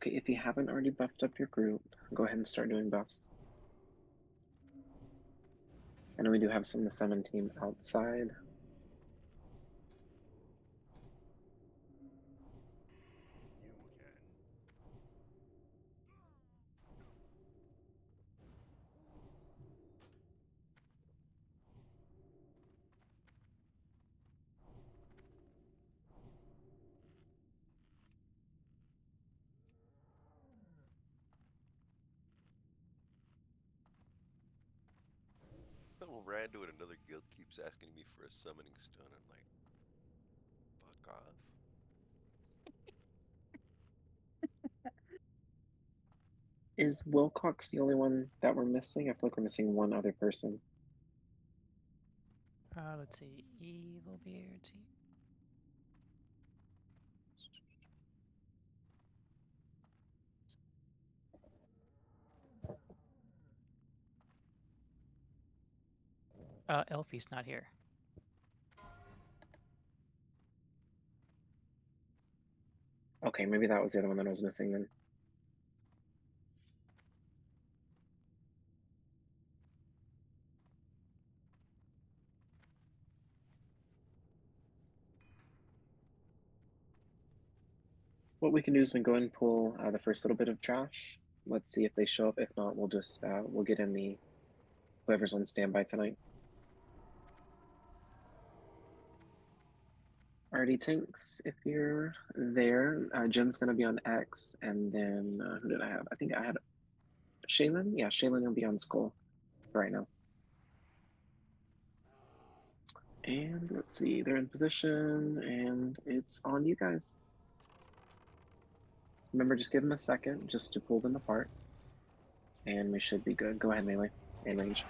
Okay, if you haven't already buffed up your group, go ahead and start doing buffs. I know we do have some of the summon team outside. Some rando in another guild keeps asking me for a summoning stone. I'm like, fuck off. Is Wilcox the only one that we're missing? I feel like we're missing one other person. Let's see. Evil Beard. Elfie's not here. Okay, maybe that was the other one that I was missing then. What we can do is we can go and pull the first little bit of trash. Let's see if they show up. If not, we'll just we'll get in the whoever's on standby tonight. Alrighty, Tinks, if you're there, Jen's gonna be on X, and then who did I have? I think I had Shaylinn. Yeah, Shaylinn will be on Skull right now. And let's see, they're in position, and it's on you guys. Remember, just give them a second just to pull them apart, and we should be good. Go ahead, melee and range.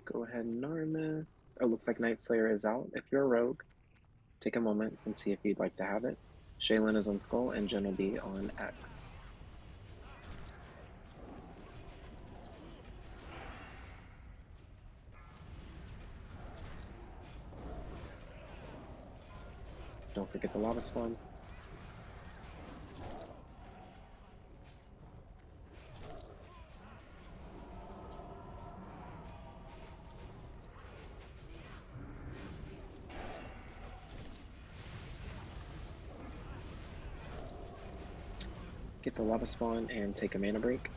Go ahead and Narmis. Oh, looks like Night Slayer is out. If you're a rogue, take a moment and see if you'd like to have it. Shaylinn is on Skull, and Jen will be on X. Don't forget the Lava Spawn. Get the Lava Spawn and take a mana break.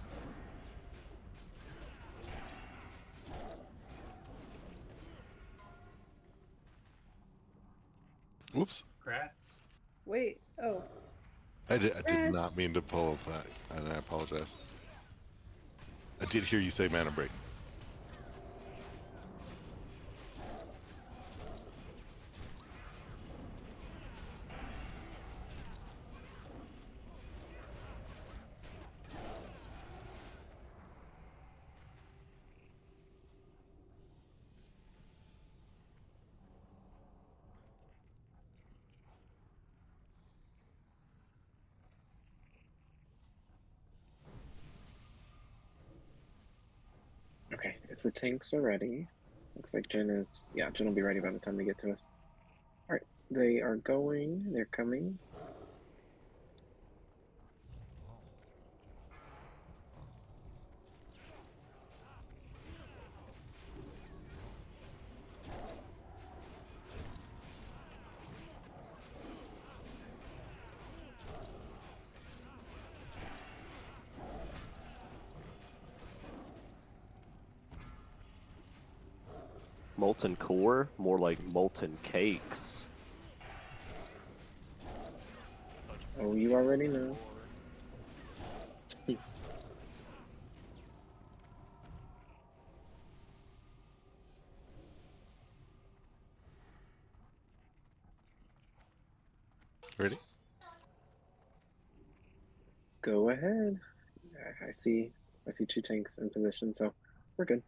Whoops. Grats. Wait, oh. I did not mean to pull that, and I apologize. I did hear you say mana break. if the tanks are ready, looks like Jen is, yeah, Jen will be ready by the time they get to us. All right, they are going, they're coming. Molten Core? More like molten cakes. Oh, you already know. Ready? Go ahead. I see 2 tanks in position, so we're good.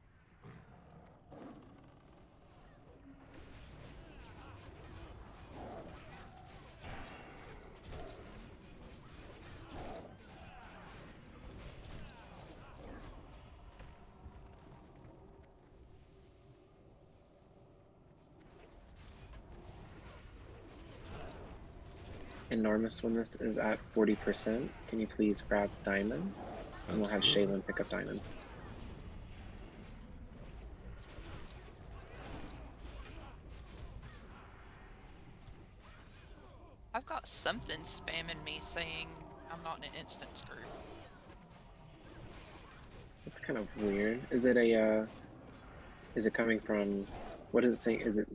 Enormous, when this is at 40%, can you please grab Diamond? And we'll have Absolutely. Shaylinn pick up Diamond. I've got something spamming me saying I'm not in an instance group. That's kind of weird. Is it coming from, what is it saying? Is it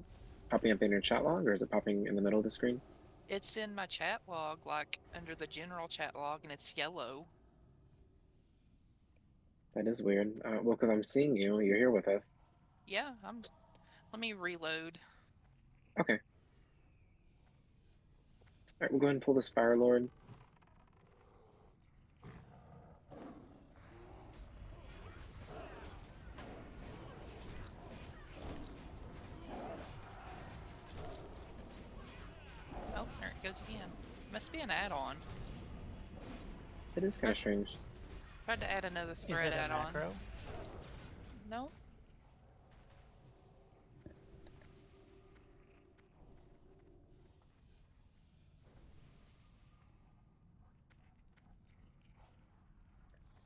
popping up in your chat log, or is it popping in the middle of the screen? It's in my chat log, like under the general chat log, and it's yellow. That is weird. Well, because I'm seeing you. You're here with us. Yeah, let me reload. Okay. All right, we'll go ahead and pull the Spire Lord. Oh, there it goes again. Must be an add-on. It is kind of strange. Tried to add another Is thread it a add-on. macro? No.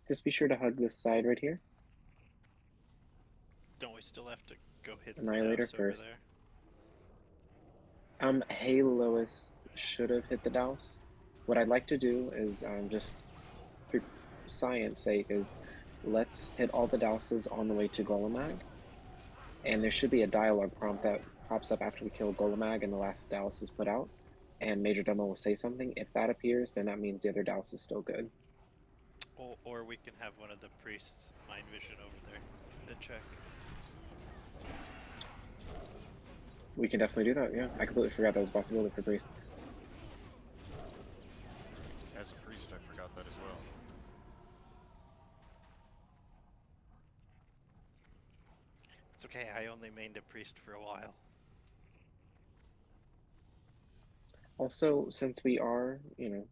Just be sure to hug this side right here. Don't we still have to go hit Annihilator the douse over first. there? Heylois should have hit the Douse. What I'd like to do is, just for science sake, is let's hit all the Douses on the way to Golemag. And there should be a dialogue prompt that pops up after we kill Golemag and the last Douse is put out. And Major Domo will say something. If that appears, then that means the other Douse is still good. Or we can have one of the priests mind vision over there and check. We can definitely do that, yeah. I completely forgot that was a possibility for Priest. As a priest, I forgot that as well. It's okay, I only mained a priest for a while. Also, since we are, a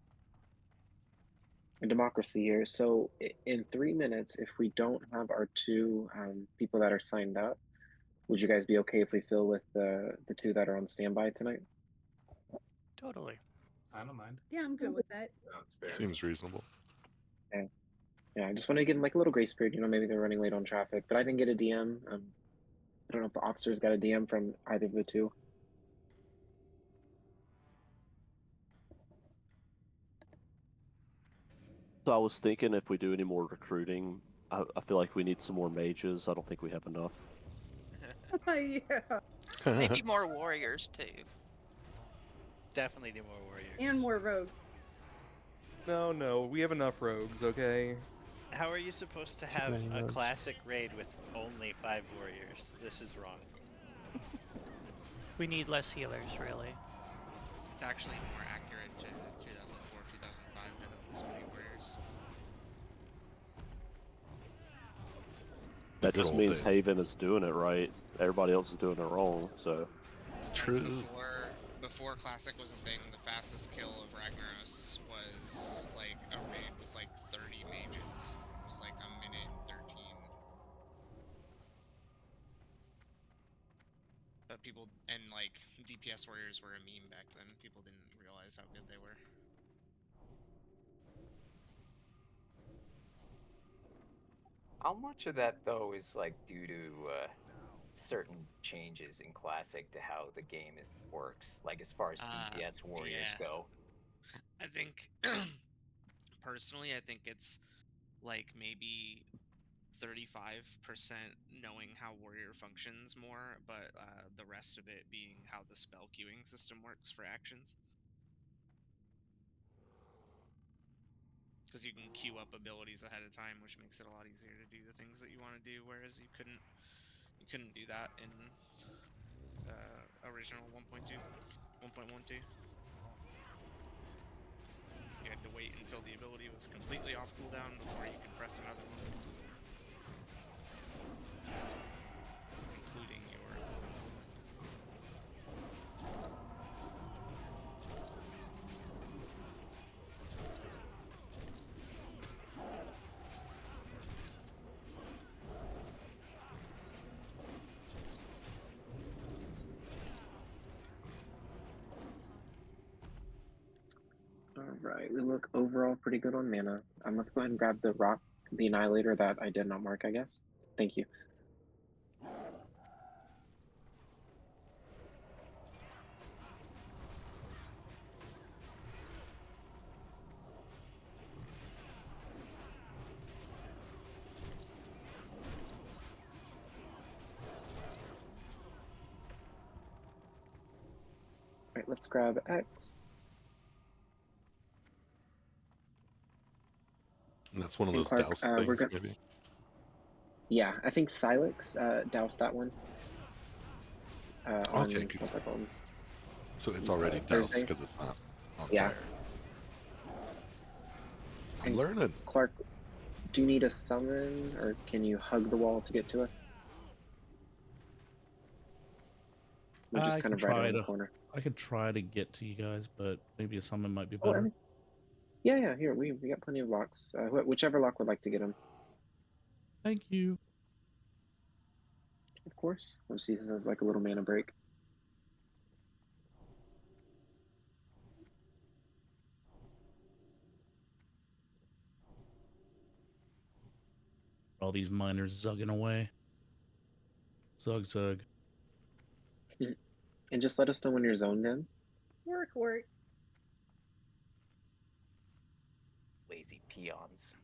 democracy here, so in 3 minutes, if we don't have our 2 people that are signed up, would you guys be okay if we fill with the 2 that are on standby tonight? Totally. I don't mind. Yeah, I'm good with that. Seems reasonable. Yeah, I just want to give them like a little grace period. Maybe they're running late on traffic, but I didn't get a DM. I don't know if the officers got a DM from either of the 2. So I was thinking if we do any more recruiting, I feel like we need some more mages. I don't think we have enough. Yeah. Maybe more warriors too. Definitely need more warriors. And more rogues. No, we have enough rogues, okay? How are you supposed to Too have many a rogues. classic raid with only 5 warriors? This is wrong. We need less healers, really. It's actually more accurate to 2004, 2005 to have this many warriors. That Good just old means days. Haven is doing it right. Everybody else is doing it wrong, so... True. Before Classic was a thing, the fastest kill of Ragnaros was like a raid with like 30 mages. It was like a minute and 13. DPS warriors were a meme back then. People didn't realize how good they were. How much of that though is like due to certain changes in Classic to how the game works, like as far as DPS warriors Yeah. go? I think personally, I think it's like maybe 35% knowing how warrior functions more, but the rest of it being how the spell queuing system works for actions. Because you can queue up abilities ahead of time, which makes it a lot easier to do the things that you want to do, whereas you couldn't do that in original 1.2, 1.12. You had to wait until the ability was completely off cooldown before you could press another one. Including your... Alright, we look overall pretty good on mana. Let's go ahead and grab the rock, the annihilator that I did not mark, I guess. Thank you. Alright, let's grab X. And that's one of And those Clark, douse we're things, gonna... maybe. Yeah, I think Silex doused that one. On, Okay, good. what's that called? So it's already doused Thursday? because it's not on Yeah. fire. I'm And learning. Clark, do you need a summon, or can you hug the wall to get to us? We're just kind of right around the corner. I could try to get to you guys, but maybe a summon might be Oh, better. yeah, here, we got plenty of locks. Whichever lock would like to get him. Thank you. Of course. We'll see if there's like a little mana break. All these miners zugging away. Zug zug. And just let us know when you're zoned in. Work. Lazy peons.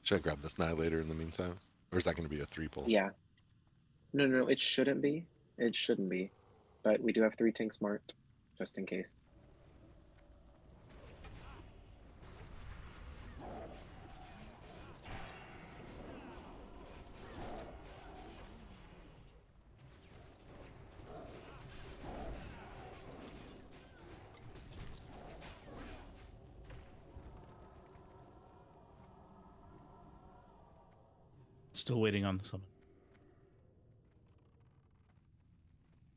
Should I grab this annihilator in the meantime? Or is that going to be a 3-pull? Yeah. No, it shouldn't be. It shouldn't be. But we do have 3 tanks marked, just in case. Still waiting on the summon.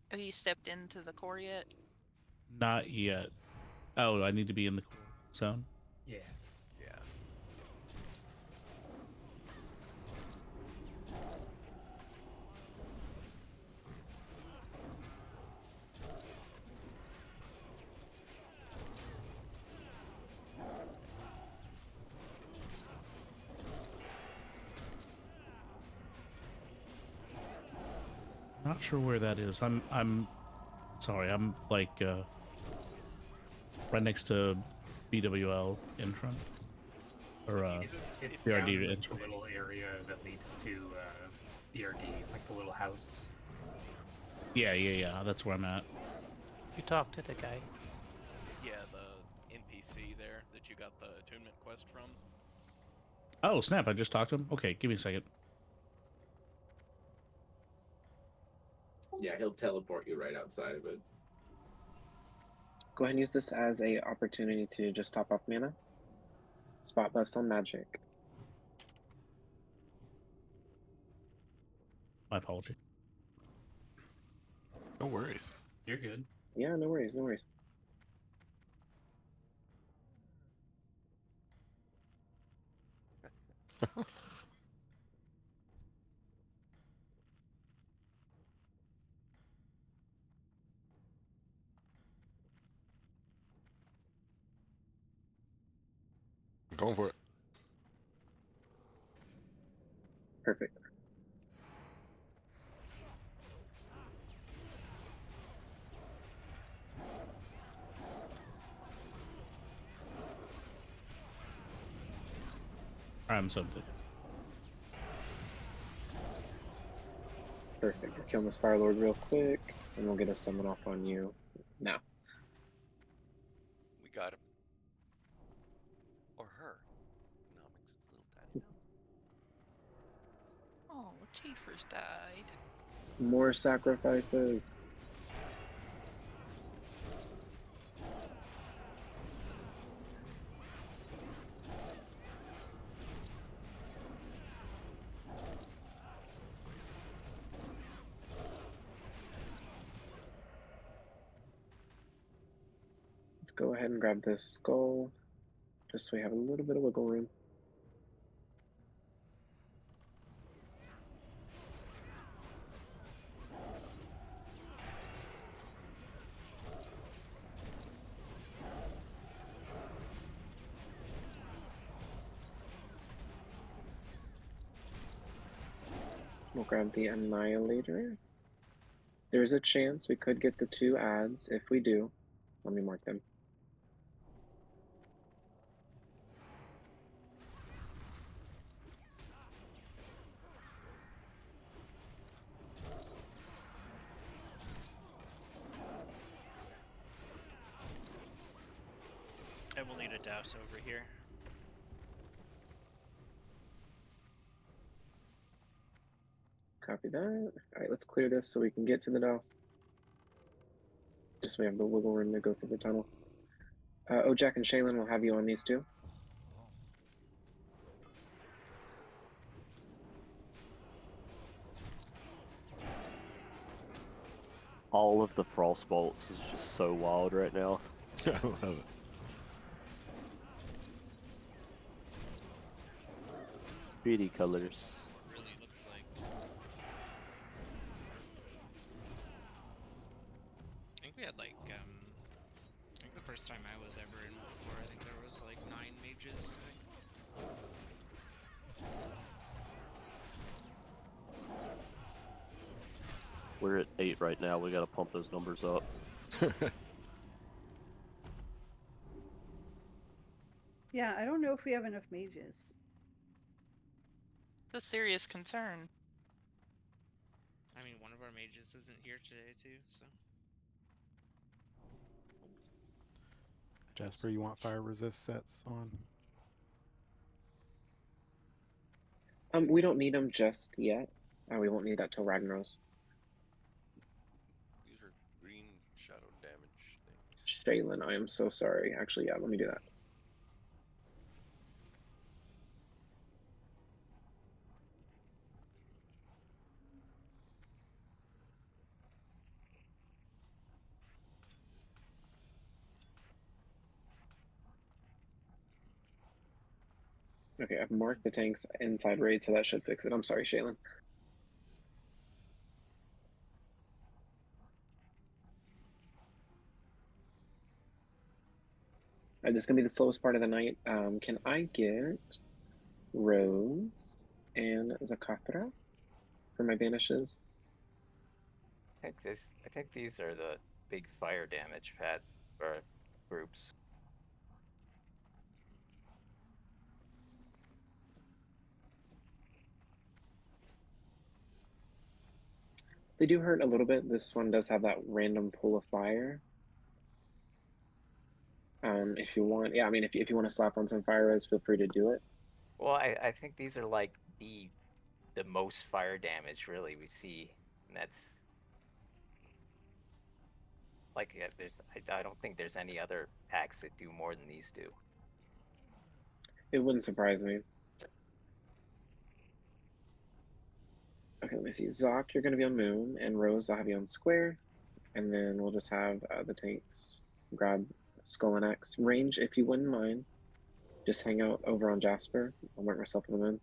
Have you stepped into the core yet? Not yet. Oh, I need to be in the zone? Yeah. Yeah. Not sure where that is. I'm sorry. I'm like right next to BWL in front, or it's BRD down in in the little area that leads to BRD, like the little house. Yeah. That's where I'm at. You talked to the guy. Yeah, the NPC there that you got the attunement quest from. Oh snap! I just talked to him. Okay, give me a second. Yeah, he'll teleport you right outside of it. Go ahead and use this as a opportunity to just top off mana. Spot buffs on magic. My apology. No worries. You're good. Yeah, no worries. Going for it. Perfect. I'm something. Perfect. We're killing this Fire Lord real quick, and we'll get a summon off on you now. We got him. Or her. No, it makes it a little tiny now. Oh, Tifer's died. More sacrifices. Let's go ahead and grab this skull, just so we have a little bit of wiggle room. We'll grab the Annihilator. There's a chance we could get the 2 adds. If we do, let me mark them. I will need a douse over here. Copy that. Alright, let's clear this so we can get to the douse. Just so we have the wiggle room to go through the tunnel. Ojack and Shaylinn will have you on these 2. All of the frost bolts is just so wild right now. I love it. Pretty colors. Really looks like. I think we had like I think the first time I was ever in War, I think there was like 9 mages. I think. We're at 8 right now. We gotta pump those numbers up. Yeah, I don't know if we have enough mages. It's a serious concern. I mean, one of our mages isn't here today too, so. Jasper, you want fire resist sets on? We don't need them just yet. We won't need that till Ragnaros. These are green shadow damage things. Shaylinn, I am so sorry. Actually, yeah, let me do that. Okay, I've marked the tank's inside raid, so that should fix it. I'm sorry, Shaylinn. This is going to be the slowest part of the night. Can I get Rose and Zakatra for my banishes? I think these are the big fire damage pad or groups. They do hurt a little bit. This one does have that random pool of fire. If you want, yeah, I mean, if you want to slap on some fire res, feel free to do it. Well, I think these are like the most fire damage really we see, and that's like I don't think there's any other packs that do more than these do. It wouldn't surprise me. Okay, let me see. Zoc, you're going to be on Moon, and Rose, I'll have you on Square. And then we'll just have the tanks grab Skull and X. Range, if you wouldn't mind, just hang out over on Jasper. I'll mark myself in the moon,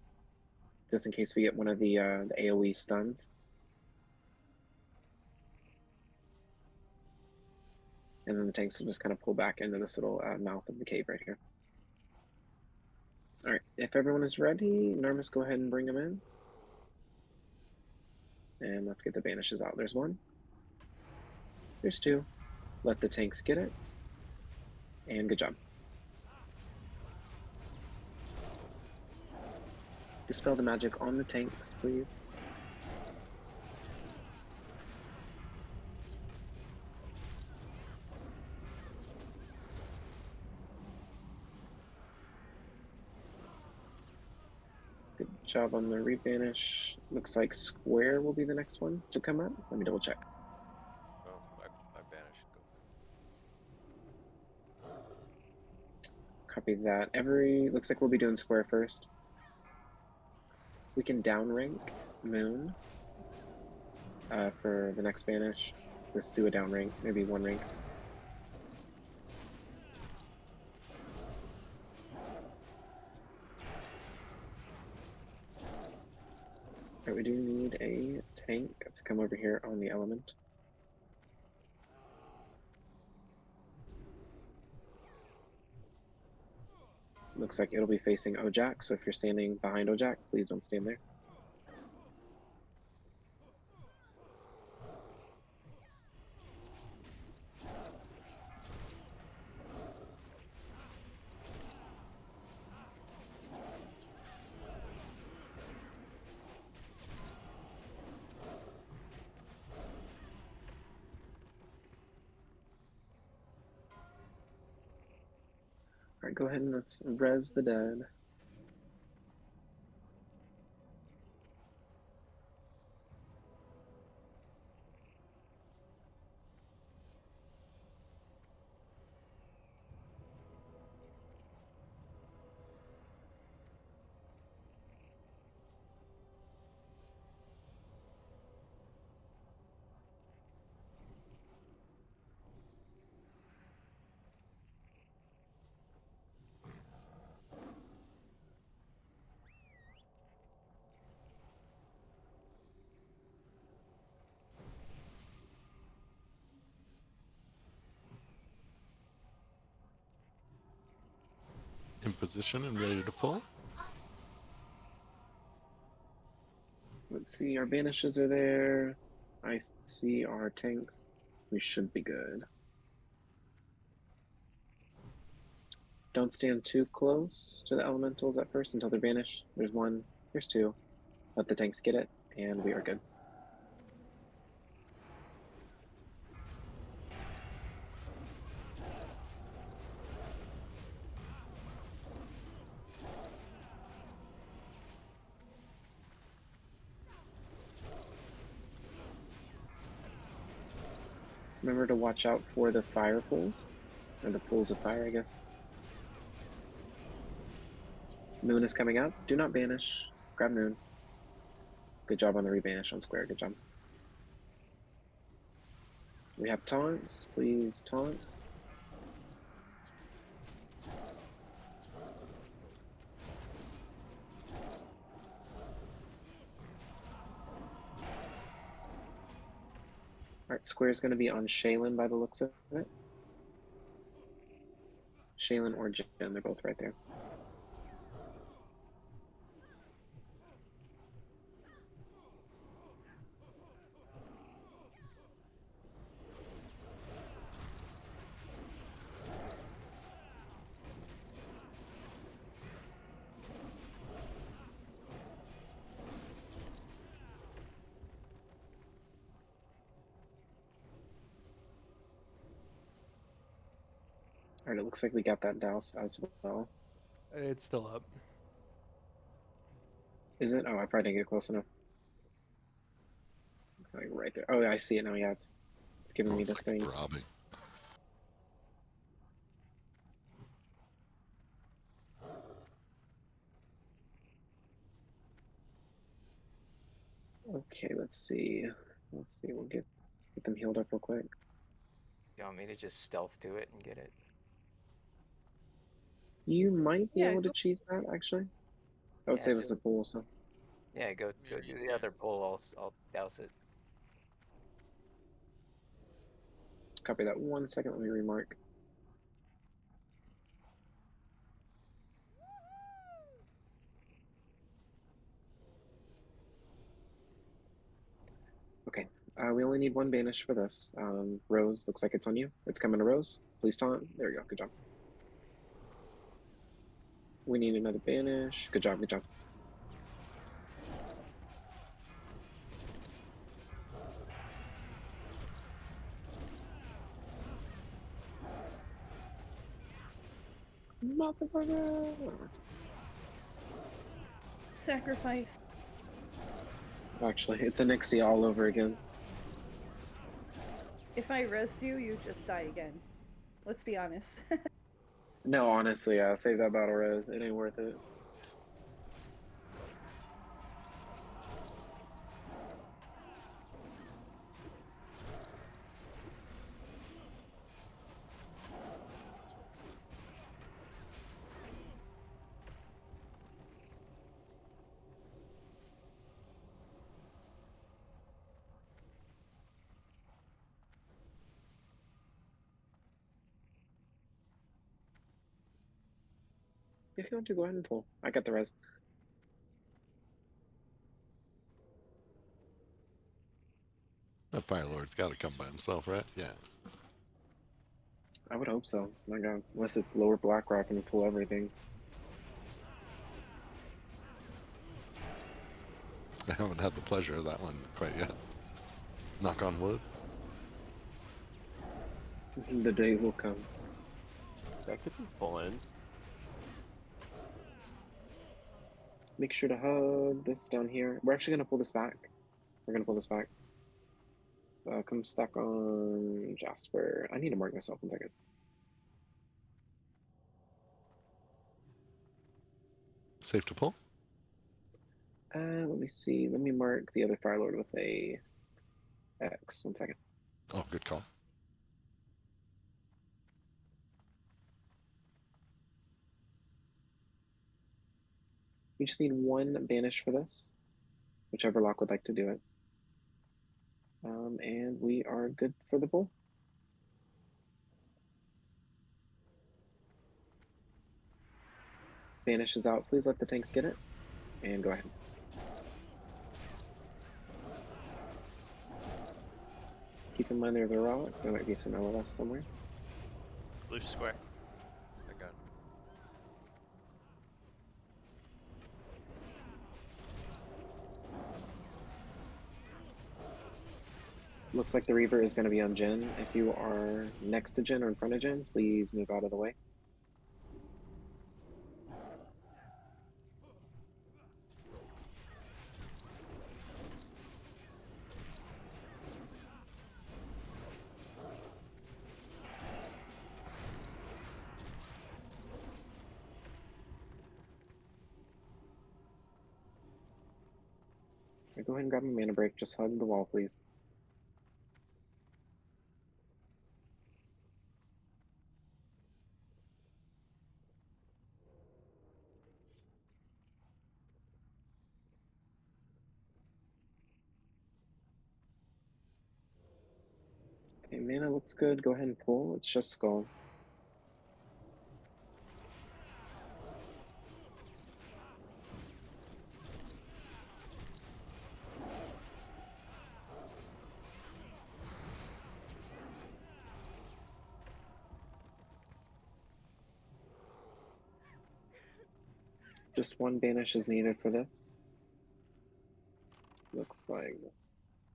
just in case we get one of the AoE stuns. And then the tanks will just kind of pull back into this little mouth of the cave right here. Alright, if everyone is ready, Narmis, go ahead and bring them in. And let's get the banishes out. There's one. There's two. Let the tanks get it. And good job. Dispel the magic on the tanks, please. Good job on the rebanish. Looks like square will be the next one to come up. Let me double check. Oh, my banish go. Copy that. Looks like we'll be doing square first. We can downrank Moon for the next banish. Let's do a downrank, maybe one rank. Alright, we do need a tank to come over here on the element. Looks like it'll be facing Ojack, so if you're standing behind Ojack, please don't stand there. Alright, go ahead and let's res the dead. In position and ready to pull. Let's see, our banishes are there. I see our tanks. We should be good. Don't stand too close to the elementals at first until they're banished. There's one, there's two. Let the tanks get it, and we are good. Remember to watch out for the fire pools, or the pools of fire, I guess. Moon is coming up. Do not banish. Grab Moon. Good job on the rebanish on square. Good job. We have taunts. Please taunt. Alright, square is going to be on Shaylinn by the looks of it. Shaylinn or Jen, they're both right there. Alright, it looks like we got that douse as well. It's still up. Is it? Oh, I probably didn't get close enough. Like right there. Oh, yeah, I see it now. Yeah, it's giving me the thing. Throbbing. Okay, let's see. Let's see. We'll get them healed up real quick. You want me to just stealth to it and get it? You might be Yeah, able to go- cheese that actually. That would Yeah, save us just- the pool. So Yeah, go do the other pull. I'll douse it. copy that. 1 second. Let me remark. We only need one banish for this. Rose, looks like it's on you. It's coming to Rose. Please taunt. There you go. Good job. We need another banish. Good job. Good job. Motherfucker! Sacrifice. Actually, it's a Nixie all over again. If I res you, you just die again. Let's be honest. No, honestly, save that battle res. It ain't worth it. If you want to, go ahead and pull. I got the res. That Fire Lord's got to come by himself, right? Yeah. I would hope so. My god. Unless it's lower Blackrock and pull everything. I haven't had the pleasure of that one quite yet. Knock on wood. The day will come. That could be fun. Make sure to hug this down here. We're actually going to pull this back. We're going to pull this back. Come stack on Jasper. I need to mark myself 1 second. Safe to pull? Let me see. Let me mark the other Fire Lord with a X. 1 second. Oh, good call. We just need one banish for this, whichever lock would like to do it. And we are good for the pull. Banish is out. Please let the tanks get it. And go ahead. Keep in mind there are the rocks. There might be some LLS somewhere. Blue square. I got it. Looks like the Reaver is going to be on Jen. If you are next to Jen or in front of Jen, please move out of the way. Go ahead and grab a mana break. Just hug the wall, please. Okay, mana looks good. Go ahead and pull. It's just Skull. Just one banish is needed for this. Looks like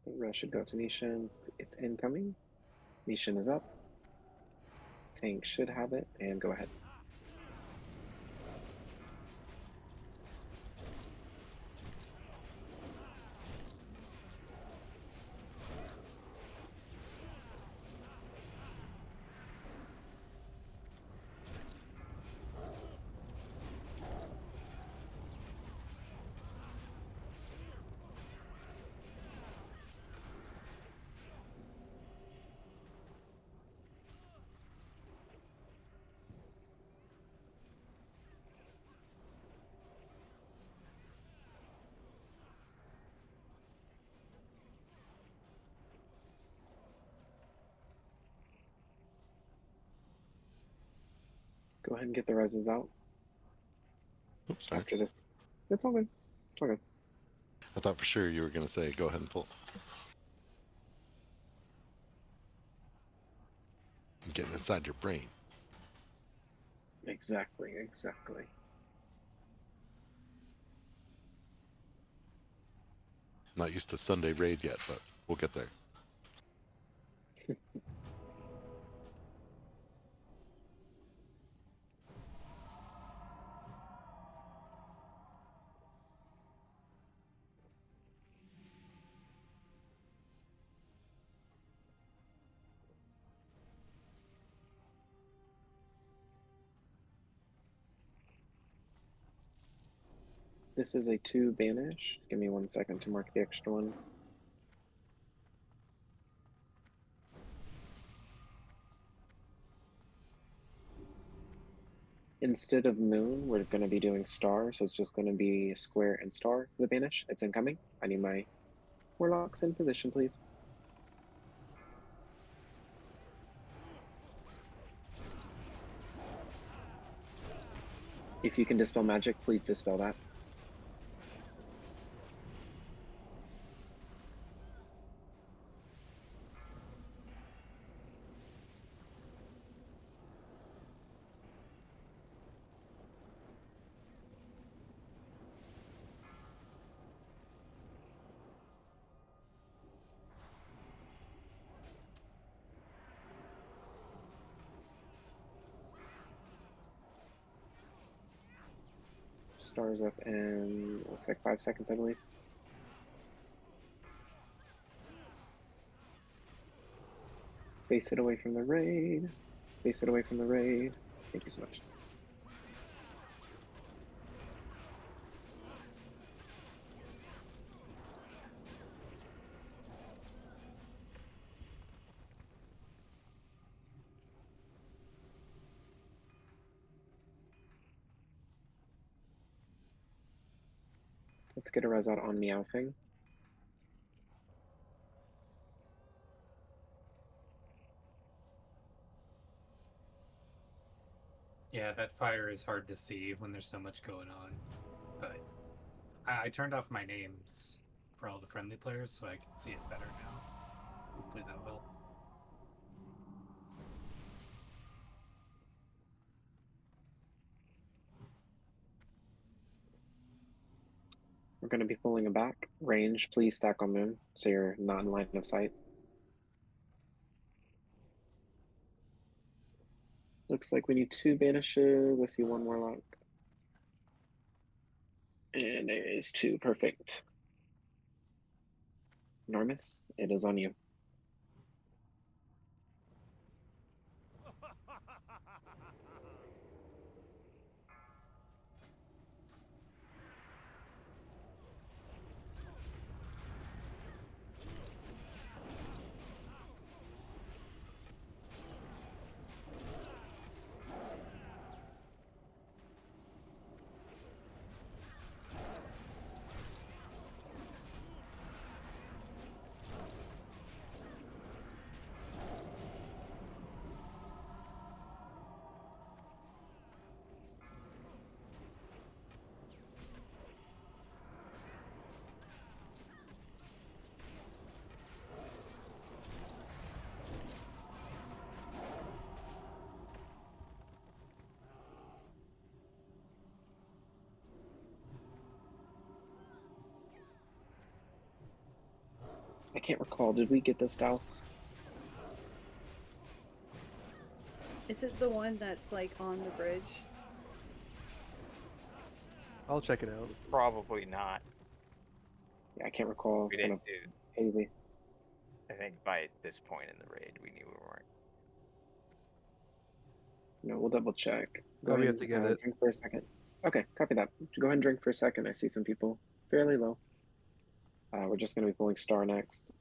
the rest should go to Nishan. It's incoming. Nishan is up. Tank should have it, and go ahead. Go ahead and get the reses out. Oops, sorry. After this. It's all good. It's all good. I thought for sure you were going to say, go ahead and pull. I'm getting inside your brain. Exactly, exactly. Not used to Sunday raid yet, but we'll get there. This is a 2 banish. Give me 1 second to mark the extra one. Instead of moon, we're going to be doing star, so it's just going to be square and star for the banish. It's incoming. I need my warlocks in position, please. If you can dispel magic, please dispel that. Stars up in, looks like 5 seconds, I believe. Face it away from the raid. Face it away from the raid. Thank you so much. Let's get a res out on Meowfang. Yeah, that fire is hard to see when there's so much going on. But I turned off my names for all the friendly players so I can see it better now. Hopefully that will help. We're going to be pulling it back. Range, please stack on moon so you're not in line of sight. Looks like we need 2 banishes. Let's see, 1 warlock. And there is 2. Perfect. Normus, it is on you. I can't recall. Did we get this douse? Is it the one that's like on the bridge? I'll check it out. Probably not. Yeah, I can't recall. It's We kind of didn't hazy. I think by this point in the raid, we knew we weren't. No, we'll double check. Go Oh, we ahead have to and get it. drink for a second. Okay, copy that. Go ahead and drink for a second. I see some people fairly low. We're just going to be pulling star next.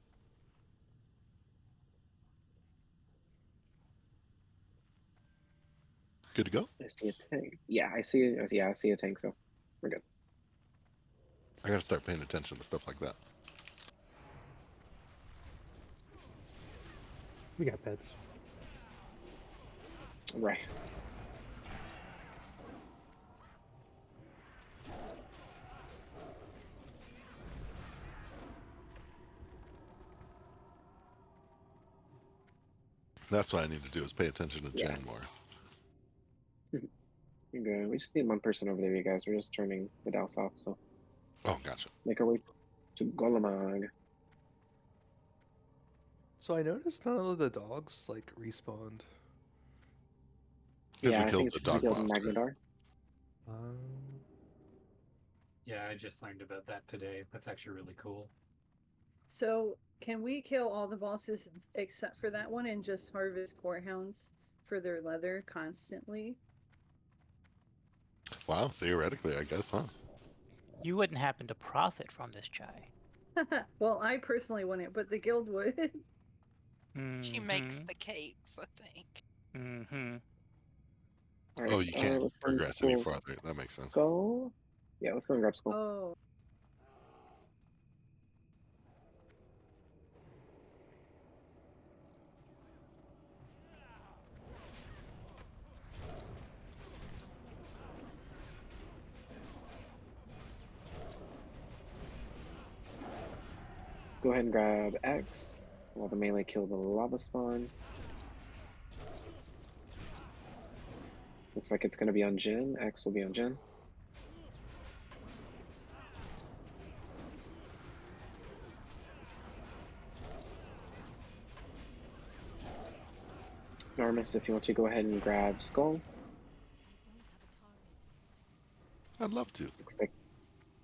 Good to go? I see a tank. Yeah, I see a tank, so we're good. I gotta start paying attention to stuff like that. We got pets. Right. That's what I need to do is pay attention to Jen more. You're good. We just need one person over there, you guys. We're just turning the douse off, so. Oh, gotcha. Make our way to Golemag. So I noticed none of the dogs like respawned. Because Yeah, we I killed think the it's because we dog killed monster. Magnadar. Yeah, I just learned about that today. That's actually really cool. So, can we kill all the bosses except for that one and just harvest corehounds for their leather constantly? Wow, theoretically, I guess, huh? You wouldn't happen to profit from this, Chai. Well, I personally wouldn't, but the guild would. She makes the capes, I think. Mm-hmm. Alright, Oh, you can't let's progress any farther. That makes sense. Skull. Yeah, let's go and grab Skull. Oh. Go ahead and grab X while the melee kill the lava spawn. Looks like it's going to be on Jin. X will be on Jin. Narmis, if you want to go ahead and grab Skull. I'd love to. Looks like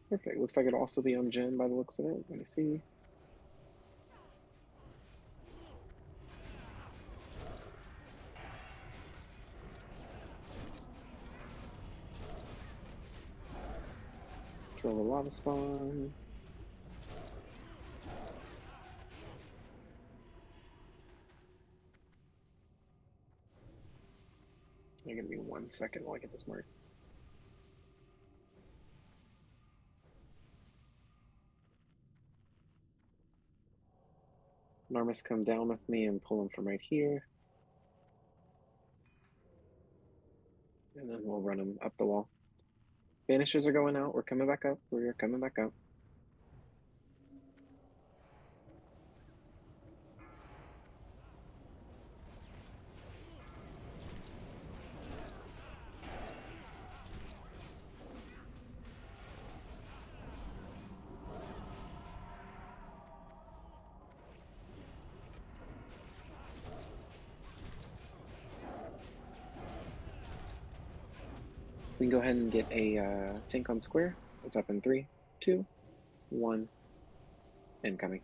perfect. Looks like it'll also be on Jin by the looks of it. Let me see. Kill the lava spawn. Give me 1 second while I get this marked. Narmis, come down with me and pull him from right here. And then we'll run him up the wall. Banishers are going out. We're coming back up. We're coming back up. We can go ahead and get a tank on square. It's up in 3, 2, 1. Incoming.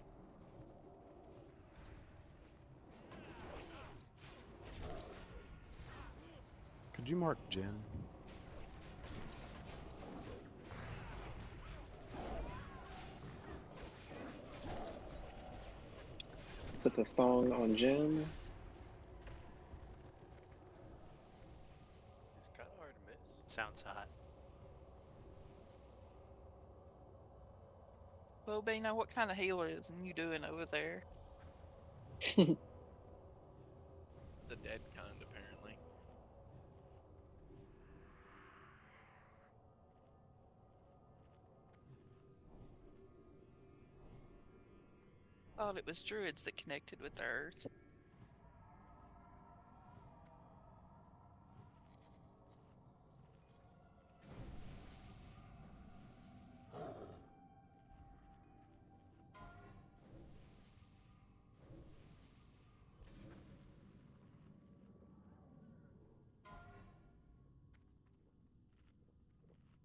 Could you mark Jen? Put the thong on Jin. It's kind of hard to miss. Sounds hot. Well, Bana, what kind of healer is you doing over there? The dead kind, apparently. Thought it was druids that connected with the earth.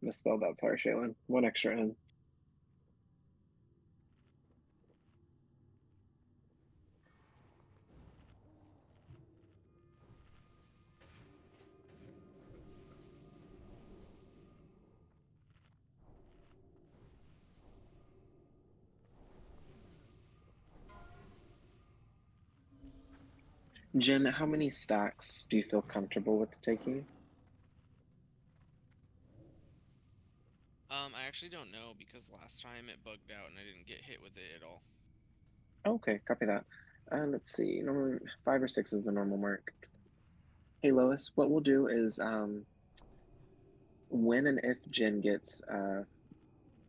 Misspelled that. Sorry, Shaylinn. 1 extra N. Jin, how many stacks do you feel comfortable with taking? I actually don't know because last time it bugged out and I didn't get hit with it at all. Okay, copy that. Let's see. Normally 5 or 6 is the normal mark. Hey Lois, what we'll do is when and if Jin gets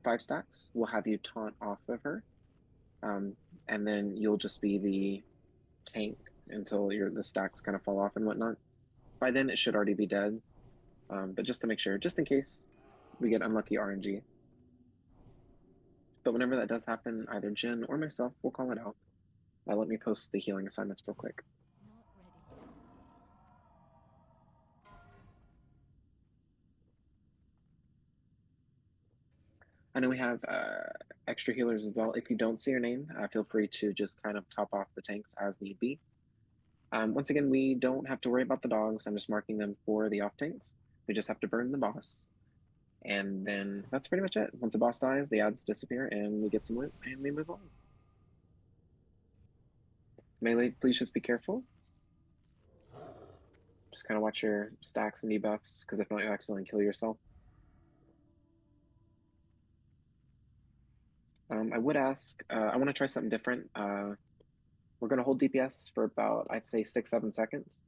5 stacks, we'll have you taunt off of her, and then you'll just be the tank until the stacks kind of fall off and whatnot. By then, it should already be dead. But just to make sure, just in case we get unlucky RNG. But whenever that does happen, either Jen or myself will call it out. Let me post the healing assignments real quick. I know we have extra healers as well. If you don't see your name, feel free to just kind of top off the tanks as need be. Once again, we don't have to worry about the dogs. I'm just marking them for the off tanks. We just have to burn the boss. And then that's pretty much it. Once the boss dies, the ads disappear and we get some loot and we move on. Melee, please just be careful. Just kind of watch your stacks and debuffs, because if not, you'll accidentally kill yourself. I would ask, I want to try something different. We're going to hold DPS for about, I'd say, 6-7 seconds.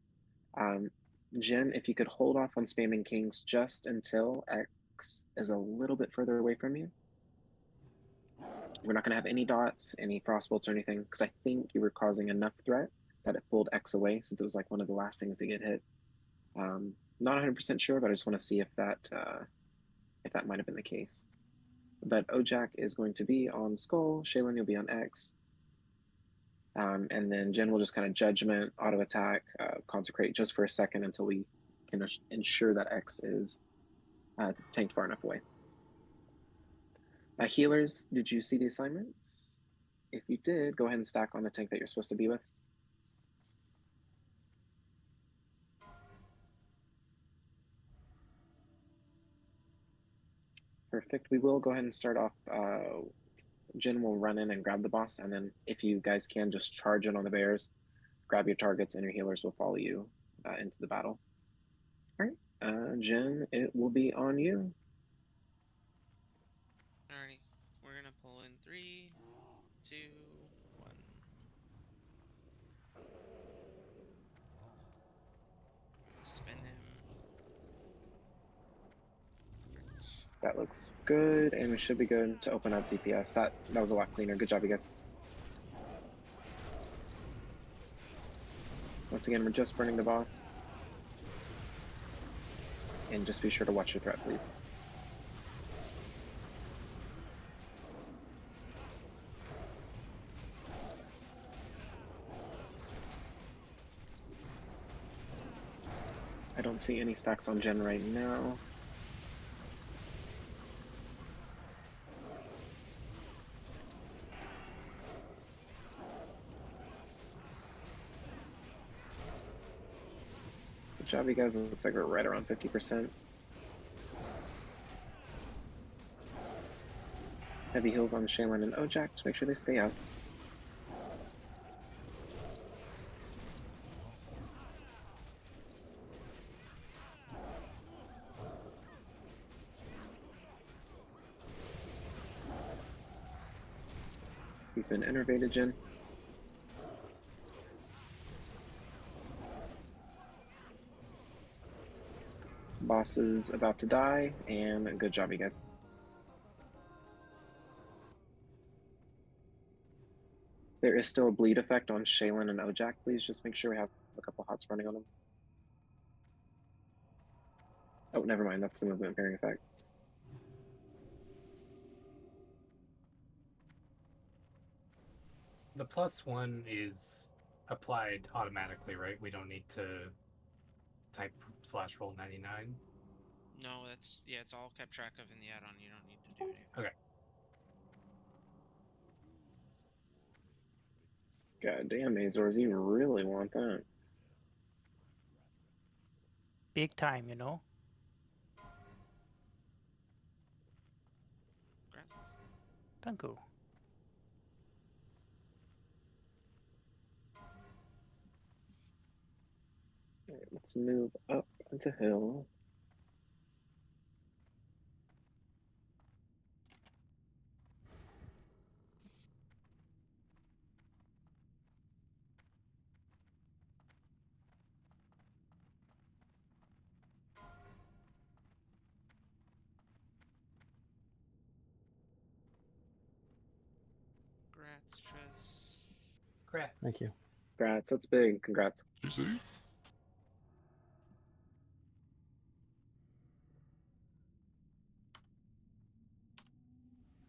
Jen, if you could hold off on spamming kings just until X is a little bit further away from you. We're not going to have any dots, any frostbolts or anything, because I think you were causing enough threat that it pulled X away, since it was like one of the last things to get hit. Not 100% sure, but I just want to see if that might have been the case. But Ojack is going to be on Skull, Shaylinn, you'll be on X. And then Jen will just kind of judgment, auto attack, consecrate just for a second until we can ensure that X is tanked far enough away. Healers, did you see the assignments? If you did, go ahead and stack on the tank that you're supposed to be with. Perfect. We will go ahead and start off. Jen will run in and grab the boss, and then if you guys can, just charge in on the bears, grab your targets, and your healers will follow you into the battle. All right, Jen, it will be on you. Alrighty, we're gonna pull in 3, 2, 1. Spin him. Perfect. That looks good, and we should be good to open up DPS. That was a lot cleaner. Good job, you guys. Once again, we're just burning the boss. And just be sure to watch your threat, please. I don't see any stacks on Jen right now. Good job, you guys. It looks like we're right around 50%. Heavy heals on Shaylinn and Ojack to make sure they stay out. You've been innervated, Jen. Boss is about to die, and good job, you guys. There is still a bleed effect on Shaylinn and Ojack. Please just make sure we have a couple hots running on them. Oh, never mind. That's the movement pairing effect. The +1 is applied automatically, right? We don't need to type /roll99. No, it's all kept track of in the add-on. You don't need to do anything. Okay. God damn, Azores, you really want that. Big time, you know? Congrats. Thank you. All right, let's move up the hill. Congrats, Tress. Congrats. Thank you. Congrats, that's big. Congrats. You see?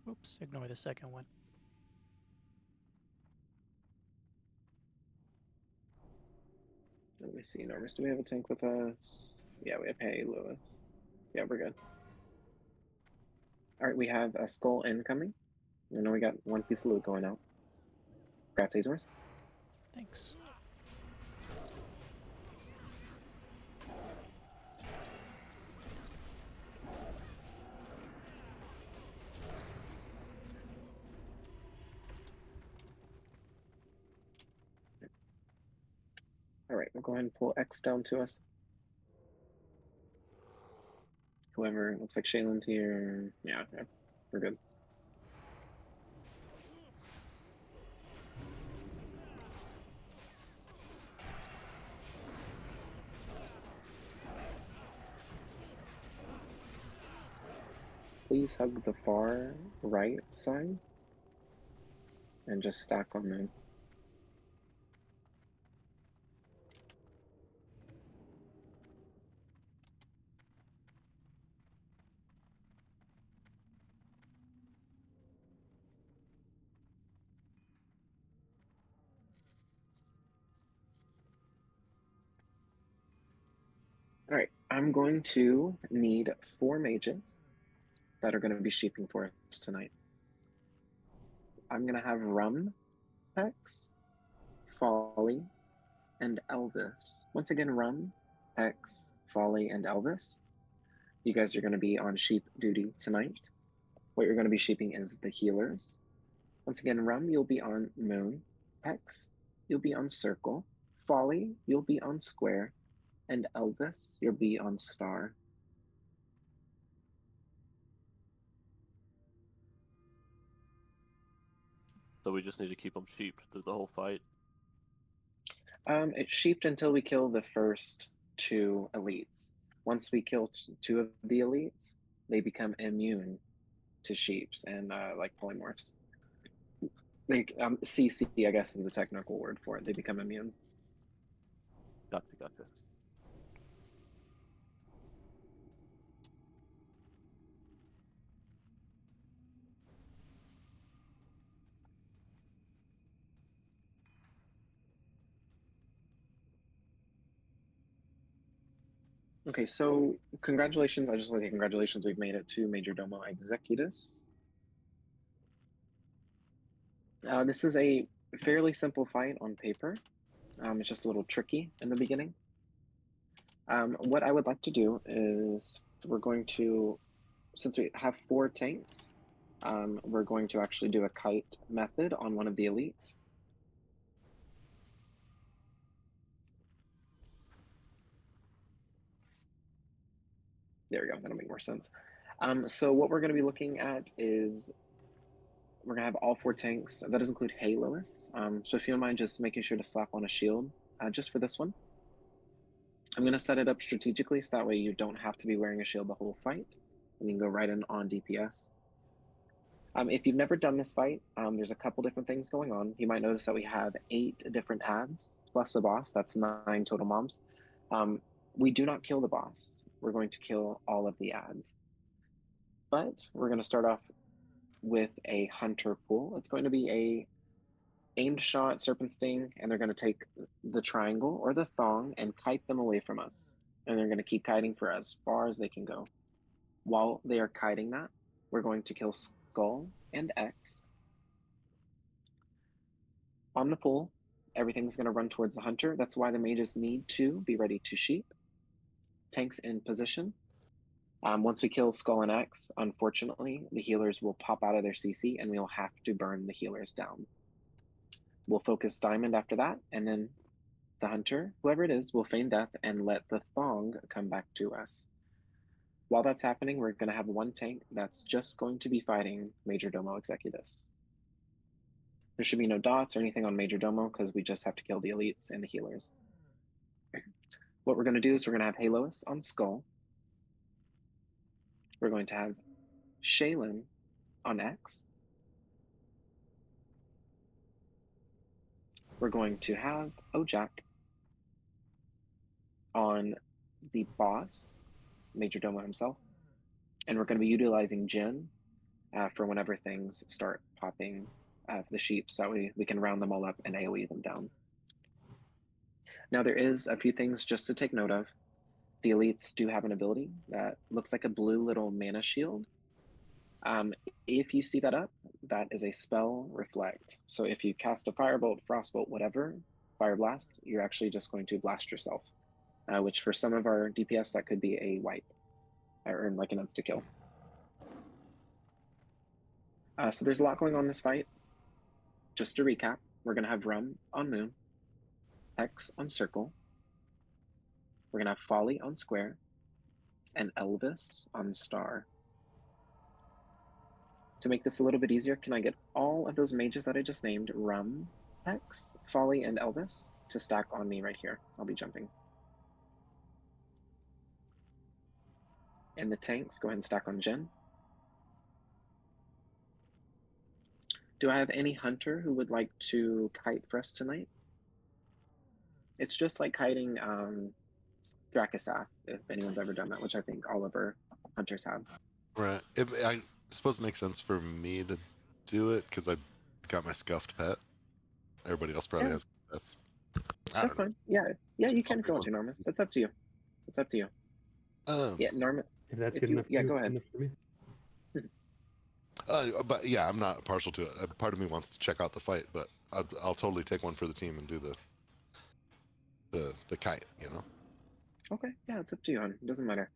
Oops, ignore the second one. Let me see, Normus, do we have a tank with us? Yeah, we have Heylois. Yeah, we're good. Alright, we have a skull incoming. I know we got one piece of loot going out. Congrats, Azores. Thanks. Alright, we'll go ahead and pull X down to us. Whoever, looks like Shaylinn's here. Yeah, we're good. Please hug the far right side and just stack on them. Alright, I'm going to need 4 mages that are going to be sheeping for us tonight. I'm going to have Rum, Hex, Folly, and Elvis. Once again, Rum, Hex, Folly, and Elvis. You guys are going to be on sheep duty tonight. What you're going to be sheeping is the healers. Once again, Rum, you'll be on Moon. Hex, you'll be on Circle. Folly, you'll be on Square. And Elvis, you'll be on Star. So we just need to keep them sheep through the whole fight. It's sheeped until we kill the first 2 elites. Once we kill 2 of the elites, they become immune to sheeps and like polymorphs. They CC, I guess, is the technical word for it. They become immune. Gotcha, gotcha. Okay, so congratulations. I just want to say congratulations. We've made it to Major Domo Executus. This is a fairly simple fight on paper. It's just a little tricky in the beginning. What I would like to do is we're going to, since we have 4 tanks, we're going to actually do a kite method on one of the elites. There we go, that'll make more sense. So what we're going to be looking at is we're going to have all 4 tanks. That does include Heylois. So if you don't mind just making sure to slap on a shield just for this one. I'm going to set it up strategically so that way you don't have to be wearing a shield the whole fight. And you can go right in on DPS. If you've never done this fight, there's a couple different things going on. You might notice that we have 8 different ads plus the boss. That's 9 total mobs. We do not kill the boss. We're going to kill all of the ads. But we're going to start off with a hunter pool. It's going to be a aimed shot, serpent sting, and they're going to take the triangle or the thong and kite them away from us. And they're going to keep kiting for as far as they can go. While they are kiting that, we're going to kill Skull and X. On the pool, everything's going to run towards the hunter. That's why the mages need to be ready to sheep. Tanks in position. Once we kill Skull and X, unfortunately, the healers will pop out of their CC and we'll have to burn the healers down. We'll focus Diamond after that, and then the hunter, whoever it is, will feign death and let the thong come back to us. While that's happening, we're going to have 1 tank that's just going to be fighting Major Domo Executus. There should be no dots or anything on Major Domo because we just have to kill the elites and the healers. What we're going to do is we're going to have Heylois on Skull. We're going to have Shaylinn on X. we're going to have Ojack on the boss, Major Domo himself, and we're going to be utilizing Jen for whenever things start popping the sheep, so we can round them all up and AoE them down. Now there is a few things just to take note of. The elites do have an ability that looks like a blue little mana shield. If you see that up, that is a spell reflect. So if you cast a firebolt, frostbolt, whatever, fire blast, you're actually just going to blast yourself, which for some of our DPS that could be a wipe or like an insta kill. So there's a lot going on in this fight. Just to recap, we're going to have Rum on Moon, Hex on Circle, we're going to have Folly on Square, and Elvis on Star. To make this a little bit easier, can I get all of those mages that I just named, Rum, Hex, Folly, and Elvis, to stack on me right here? I'll be jumping. And the tanks, go ahead and stack on Jen. Do I have any hunter who would like to kite for us tonight? It's just like kiting Drakasaf, if anyone's ever done that, which I think all of our hunters have. Right. I suppose it makes sense for me to do it because I got my scuffed pet. Everybody else probably has pets. That's fine. Yeah, you can go into Normus. It's up to you. It's up to you. Yeah, Normus. If that's good enough. Yeah, go ahead. Enough for me. But yeah, I'm not partial to it. Part of me wants to check out the fight, but I'll totally take one for the team and do the kite. You know. Okay. Yeah, it's up to you, hon. It doesn't matter.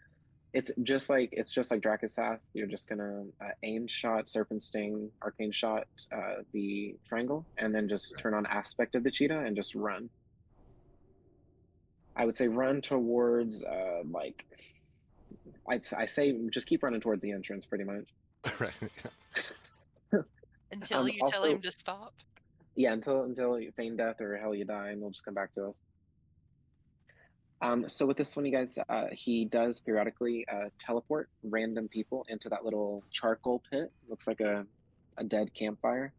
It's just like Drakasaf. You're just gonna aim shot, serpent sting, arcane shot, the triangle, and then just turn on aspect of the cheetah and just run. I would say run towards like I say just keep running towards the entrance, pretty much. Right. Until you tell him to stop. Yeah, until you feign death or hell you die, and they'll just come back to us. So with this one, you guys, he does periodically teleport random people into that little charcoal pit. Looks like a dead campfire.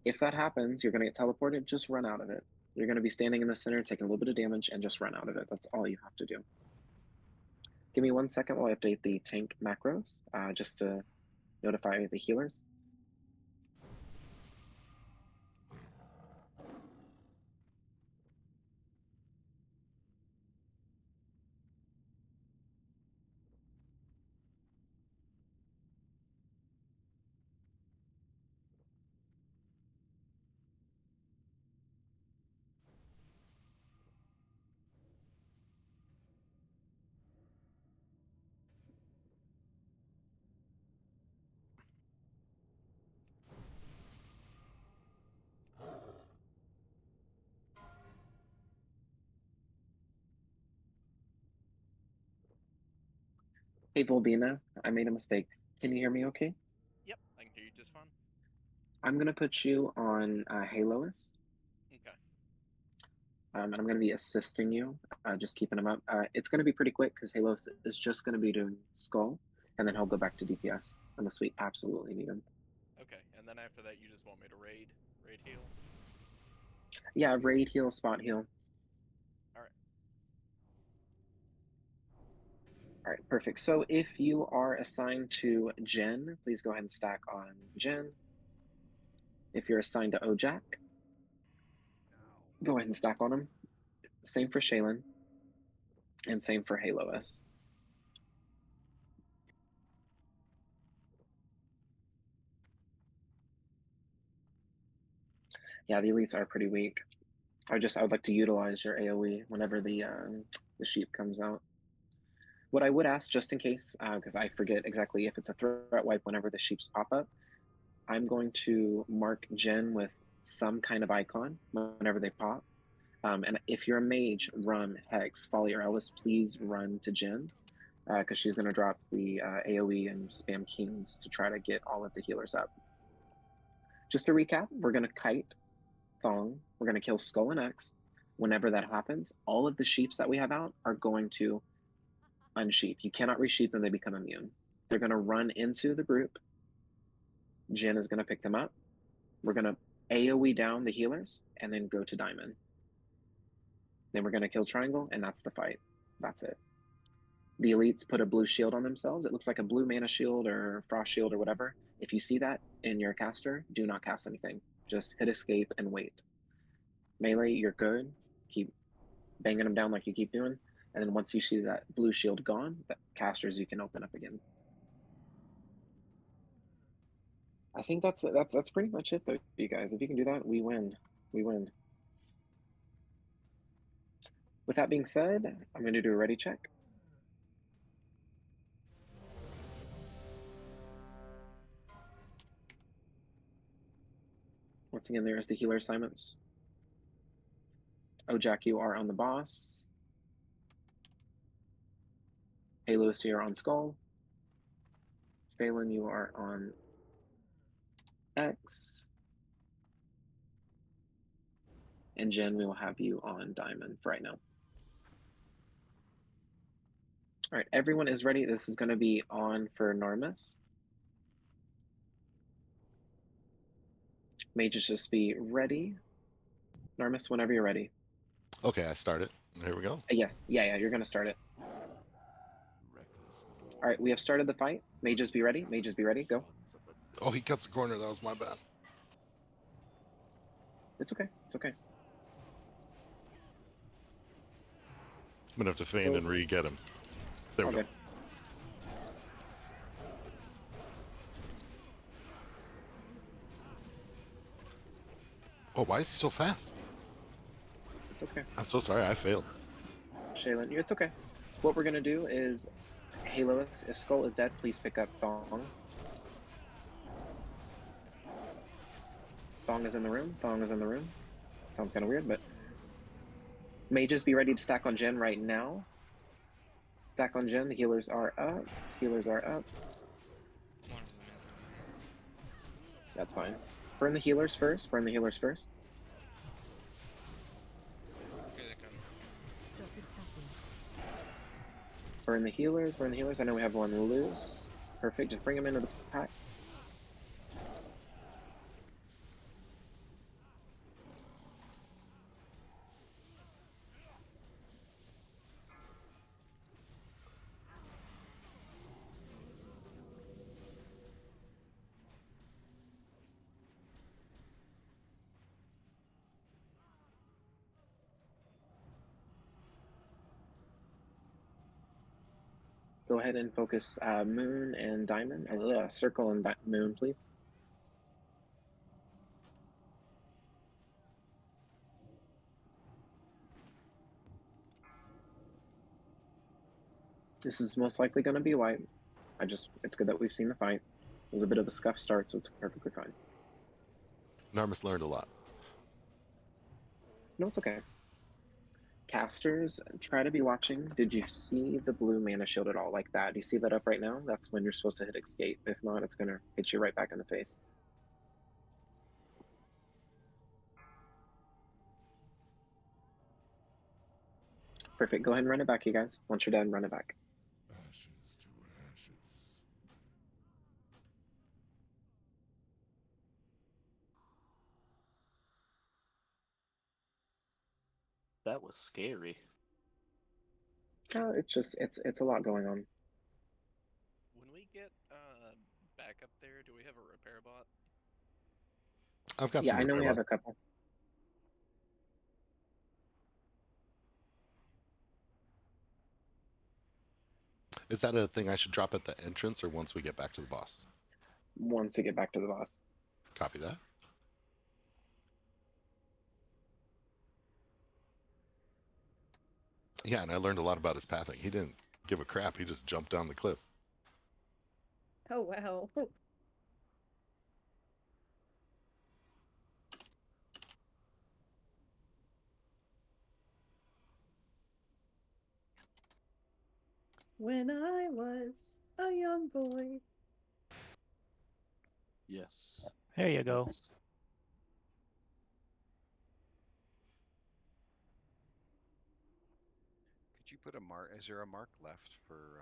If that happens, you're going to get teleported. Just run out of it. You're going to be standing in the center, taking a little bit of damage, and just run out of it. That's all you have to do. Give me 1 second while I update the tank macros, just to notify the healers. Hey, Volbina, I made a mistake. Can you hear me okay? Yep, I can hear you just fine. I'm going to put you on Heylois. Okay. And I'm going to be assisting you, just keeping him up. It's going to be pretty quick because Heylois is just going to be doing Skull, and then he'll go back to DPS unless we absolutely need him. Okay, and then after that, you just want me to raid heal? Yeah, raid heal, spot heal. All right, perfect. So if you are assigned to Jen, please go ahead and stack on Jen. If you're assigned to Ojack, go ahead and stack on him. Same for Shaylinn, and same for Heylois. Yeah, the elites are pretty weak. I would like to utilize your AoE whenever the sheep comes out. What I would ask, just in case, because I forget exactly if it's a threat wipe whenever the sheeps pop up, I'm going to mark Jen with some kind of icon whenever they pop. And if you're a mage, run Hex, Folly, or Ellis, please run to Jen, because she's going to drop the AoE and spam Kings to try to get all of the healers up. Just to recap, we're going to kite Thong, we're going to kill Skull and X. Whenever that happens, all of the sheeps that we have out are going to unsheep. You cannot resheep them, they become immune. They're going to run into the group. Jen is going to pick them up. We're going to AoE down the healers, and then go to diamond. Then we're going to kill triangle, and that's the fight. That's it. The elites put a blue shield on themselves. It looks like a blue mana shield or frost shield or whatever. If you see that in your caster, do not cast anything. Just hit escape and wait. Melee, you're good. Keep banging them down like you keep doing. And then once you see that blue shield gone, the casters you can open up again. I think that's pretty much it though, you guys. If you can do that, we win. We win. With that being said, I'm going to do a ready check. Once again, there's the healer assignments. Ojack, you are on the boss. Heylois, you are on Skull. Shaylinn, you are on X. And Jen, we will have you on Diamond for right now. All right, everyone is ready. This is going to be on for Narmis. Mages, just be ready. Narmis, whenever you're ready. Okay, I start it. Here we go. Yes, yeah, you're going to start it. All right, we have started the fight. Mages, be ready. Mages, be ready. Go. Oh, he cuts the corner. That was my bad. It's okay. It's okay. I'm going to have to feign and re-get him. There we go. Oh, why is he so fast? It's okay. I'm so sorry, I failed. Shaylinn, it's okay. What we're going to do is, Heylois, if Skull is dead, please pick up Thong. Thong is in the room. Thong is in the room. Sounds kind of weird, but... Mages, be ready to stack on Jen right now. Stack on Jen. The healers are up. Healers are up. That's fine. Burn the healers first. Burn the healers first. Burn the healers. Burn the healers. I know we have one loose. Perfect. Just bring them into the pack. Go ahead and focus Moon and Diamond. Circle and Moon, please. This is most likely going to be white. It's good that we've seen the fight. It was a bit of a scuff start, so it's perfectly fine. Narmis learned a lot. No, it's okay. Casters, try to be watching. Did you see the blue mana shield at all like that? Do you see that up right now? That's when you're supposed to hit escape. If not, it's going to hit you right back in the face. Perfect. Go ahead and run it back, you guys. Once you're done, run it back. That was scary. It's a lot going on. When we get back up there, do we have a repair bot? I've got Yeah, some I know we repair have bot. a couple. Is that a thing I should drop at the entrance or once we get back to the boss? Once we get back to the boss. Copy that. Yeah, and I learned a lot about his pathing. He didn't give a crap. He just jumped down the cliff. Oh, wow. When I was a young boy. Yes. There you go. Could you put a mark? Is there a mark left for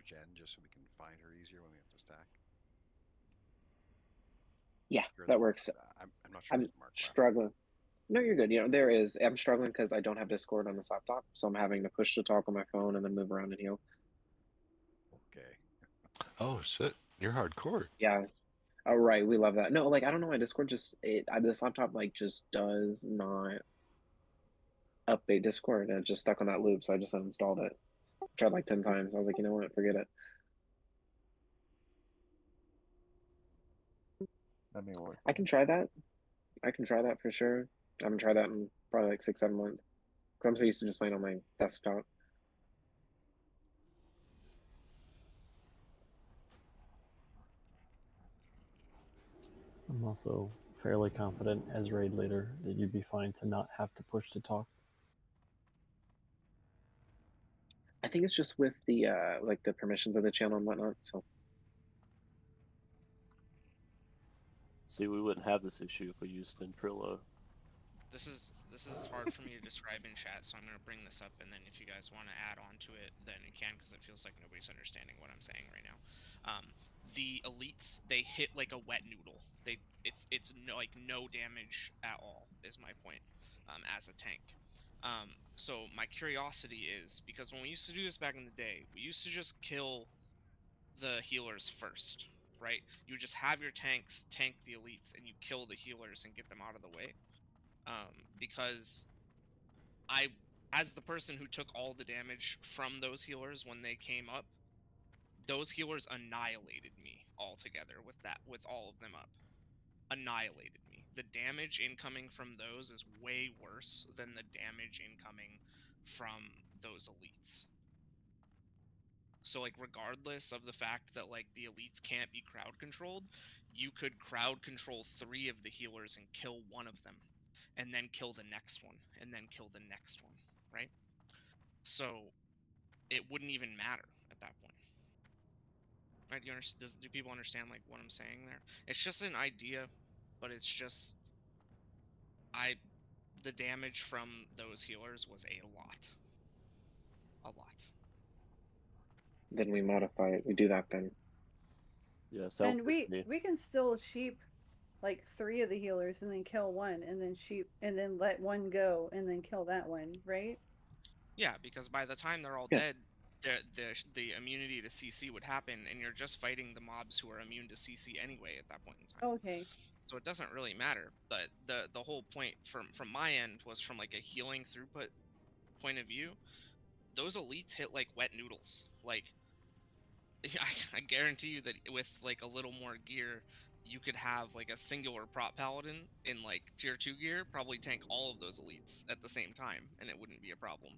Jen, just so we can find her easier when we have to stack? Yeah, You're that the- works. I'm not sure I'm there's a mark left. struggling. No, you're good. You know, there is. I'm struggling because I don't have Discord on this laptop, so I'm having to push to talk on my phone and then move around and heal. Okay. Oh shit, you're hardcore. Yeah. Oh, right. We love that. No, like I don't know why Discord this laptop like just does not update Discord, and it just stuck on that loop. So I just uninstalled it. Tried like 10 times. I was like, you know what? Forget it. That may work. I can try that. I can try that for sure. I haven't tried that in probably like 6, 7 months. Because I'm so used to just playing on my desktop. I'm also fairly confident as raid leader that you'd be fine to not have to push to talk. I think it's just with the like the permissions of the channel and whatnot. So See, we wouldn't have this issue if we used Ventrilo. This is hard for me to describe in chat, so I'm gonna bring this up, and then if you guys want to add on to it, then you can, because it feels like nobody's understanding what I'm saying right now. The elites, they hit like a wet noodle. It's no, like no damage at all is my point. As a tank. So my curiosity is, because when we used to do this back in the day, we used to just kill the healers first, right? You would just have your tanks tank the elites, and you kill the healers and get them out of the way. Because as the person who took all the damage from those healers when they came up, those healers annihilated me altogether with all of them up. Annihilated me. The damage incoming from those is way worse than the damage incoming from those elites. So like regardless of the fact that like the elites can't be crowd controlled, you could crowd control 3 of the healers and kill 1 of them, and then kill the next one, and then kill the next one, right? So it wouldn't even matter at that point. Right? Do people understand like what I'm saying there? It's just an idea, but it's just the damage from those healers was a lot. A lot. then we modify it. We do that then. Yeah, sounds And good to me. we can still sheep like 3 of the healers and then kill 1 and then sheep and then let 1 go and then kill that one, right? Yeah, because by the time they're all Yeah. dead, the immunity to CC would happen, and you're just fighting the mobs who are immune to CC anyway at that point in time. Okay. So it doesn't really matter. But the whole point from my end was from like a healing throughput point of view. Those elites hit like wet noodles. Like I guarantee you that with like a little more gear, you could have like a singular prop paladin in like tier 2 gear probably tank all of those elites at the same time, and it wouldn't be a problem.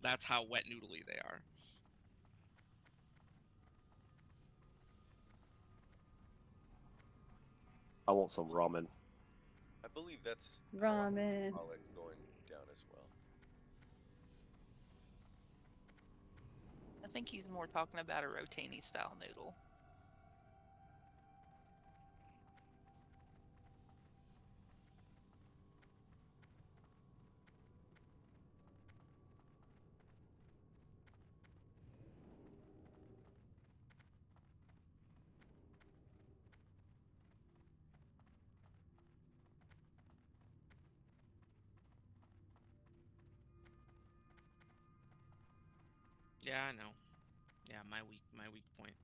That's how wet noodly they are. I want some ramen. I believe that's how I Ramen. recall it going down as well. I think he's more talking about a rotini style noodle. Yeah, I know. Yeah, my weak point.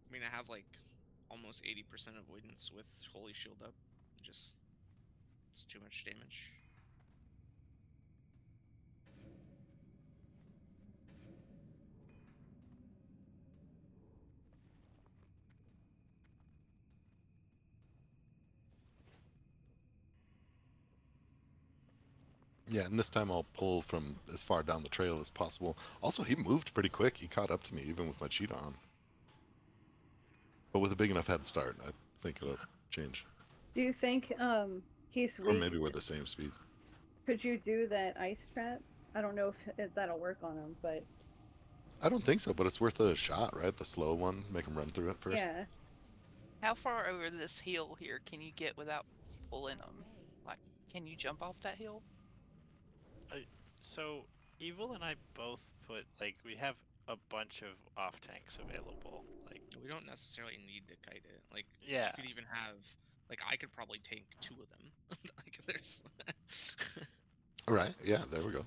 I mean, I have like almost 80% avoidance with Holy Shield up. Just it's too much damage. Yeah, and this time I'll pull from as far down the trail as possible. Also, he moved pretty quick. He caught up to me even with my cheat on. But with a big enough head start, I think it'll change. Do you think he's Or weak? maybe we're the same speed. Could you do that ice trap? I don't know if that'll work on him, but I don't think so, but it's worth a shot, right? The slow one, make him run through it first. yeah. How far over this hill here can you get without pulling them? Like, can you jump off that hill? So Evil and I both put we have a bunch of off tanks available. We don't necessarily need to kite it. Yeah. You could even have I could probably tank 2 of them. There's. Right. Yeah. There we go.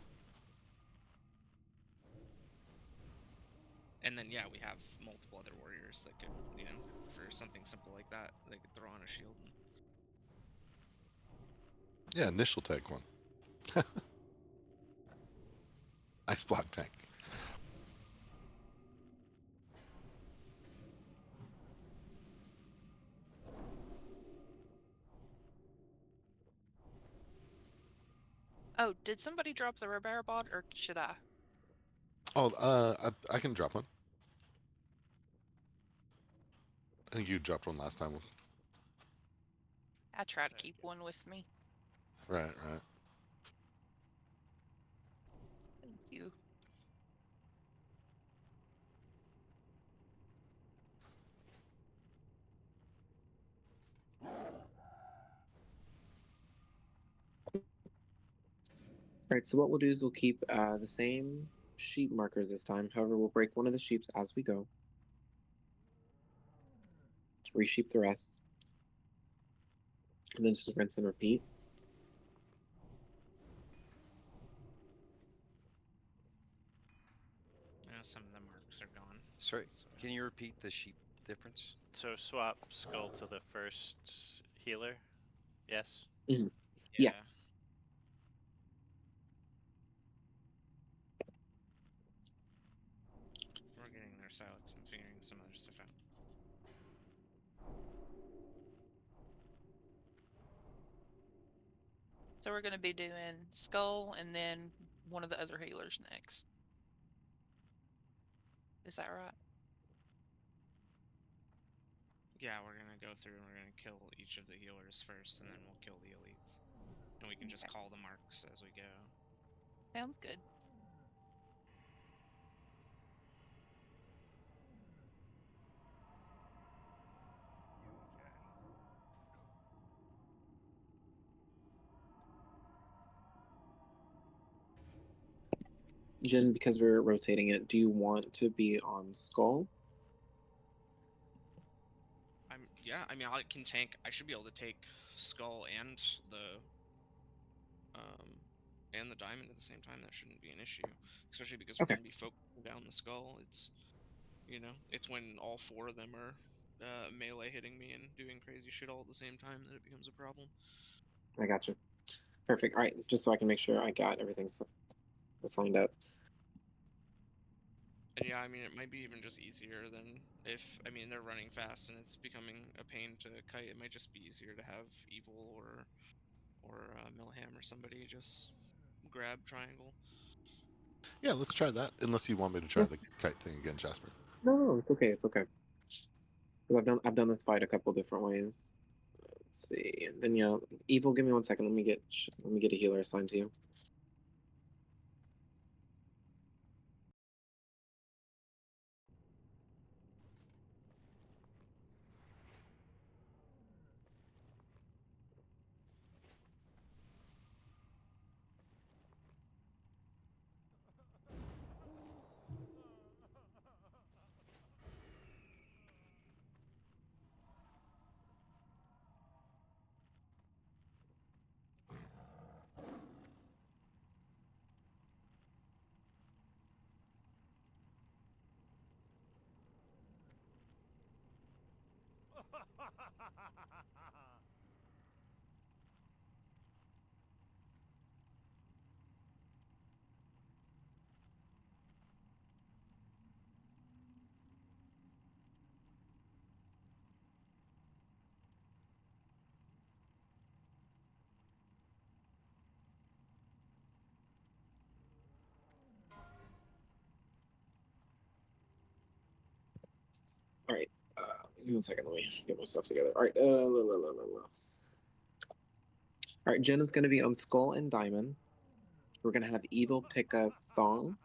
And then yeah, we have multiple other warriors that could, for something simple like that, they could throw on a shield. Yeah. Initial tank one. Ice block tank. Oh, did somebody drop the rare bot, or should I? Oh, I can drop one. I think you dropped one last time. I try to keep one with me. Right, right. Thank you. Alright, so what we'll do is we'll keep the same sheep markers this time. However, we'll break one of the sheeps as we go. Resheep the rest. And then just rinse and repeat. Some of the marks are gone. Sorry, can you repeat the sheep difference? So swap skull to the first healer. Yes. Mm-hmm. Yeah. We're getting there, Silex. I'm figuring some other stuff out. So we're going to be doing skull and then one of the other healers next. Is that right? Yeah, we're gonna go through and we're gonna kill each of the healers first, and then we'll kill the elites. And we can just call the marks as we go. Sounds good. Jen, because we're rotating it, do you want to be on skull? I mean, I can tank. I should be able to take skull and the diamond at the same time. That shouldn't be an issue, especially because we're gonna be focusing down the skull. It's it's when all 4 of them are melee hitting me and doing crazy shit all at the same time that it becomes a problem. I got you. Perfect. All right, just so I can make sure I got everything signed up. And yeah, I mean, it might be even just easier than if, I mean, they're running fast and it's becoming a pain to kite. It might just be easier to have Evil or Milham or somebody just grab triangle. Yeah, let's try that. Unless you want me to try the kite thing again, Jasper. No, it's okay. It's okay. Because I've done this fight a couple different ways. Let's see. And then yeah, Evil. Give me 1 second. Let me get a healer assigned to you. All right. Give me 1 second. Let me get my stuff together. All right. All right. Jen is going to be on skull and diamond. We're going to have Evil pick up thong.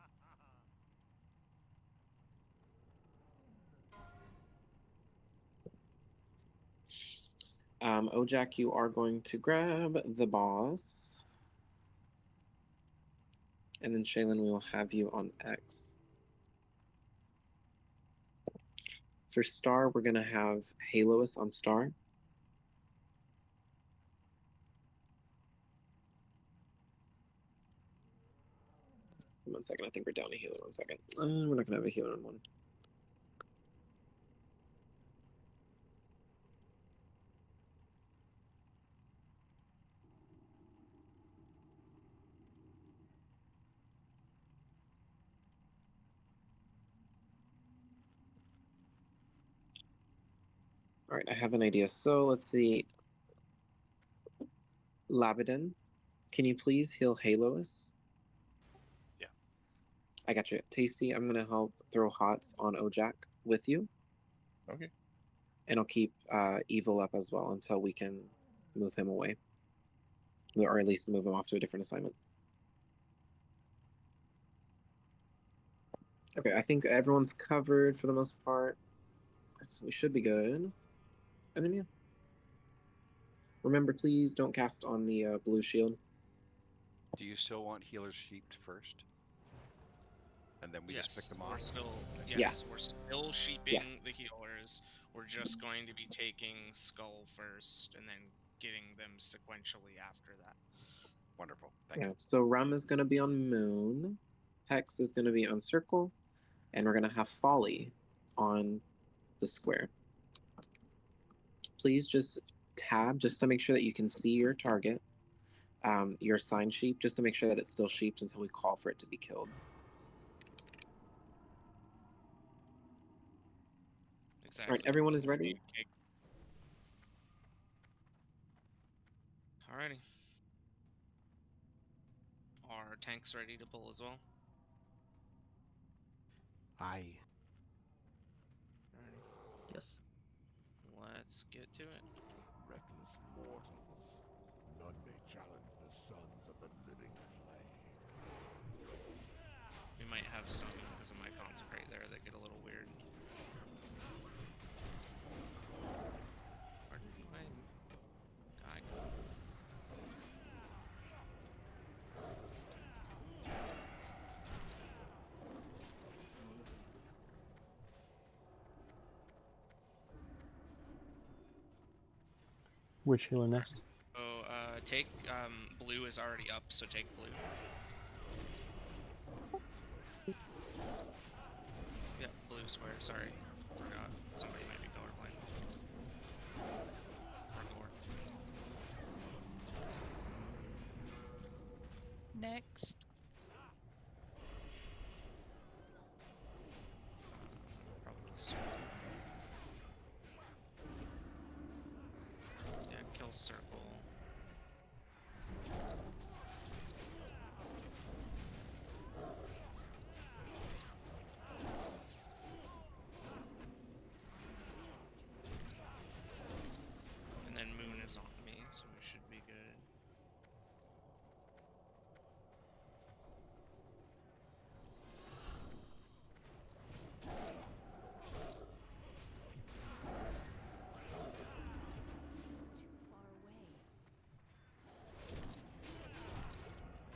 Ojack, you are going to grab the boss. And then Shaylinn, we will have you on X. For Star, we're going to have Heylois on Star. One second, I think we're down a healer. 1 second. We're not going to have a healer on one. All right, I have an idea. So let's see. Labadin, can you please heal Heylois? Yeah. I got you. Tasty, I'm going to help throw hots on Ojack with you. Okay. And I'll keep Evil up as well until we can move him away. Or at least move him off to a different assignment. Okay, I think everyone's covered for the most part. We should be good. And then, yeah. Remember, please don't cast on the blue shield. Do you still want healers sheeped first? And then we just pick them off? We're still, Yeah. we're still sheeping the healers. We're just going to be taking Skull first and then getting them sequentially after that. Wonderful. Thank you. So Rum is going to be on Moon. Hex is going to be on Circle. And we're going to have Folly on the square. Please just tab just to make sure that you can see your target. Your assigned sheep, just to make sure that it's still sheeped until we call for it to be killed. Exactly. All right, everyone is ready? Alrighty. Are tanks ready to pull as well? Aye. Alrighty. Yes. Let's get to it. Reckless mortals, none may challenge the sons of the living flame. We might have some, because of my consecrate there, that get a little weird. Pardon me, my guy. Which healer next? So, take, blue is already up, so take blue. Yeah, blue square, sorry. Forgot. Somebody might be colorblind. For gore. Next. Probably circle. Yeah, kill circle. And then moon is on me, so we should be good.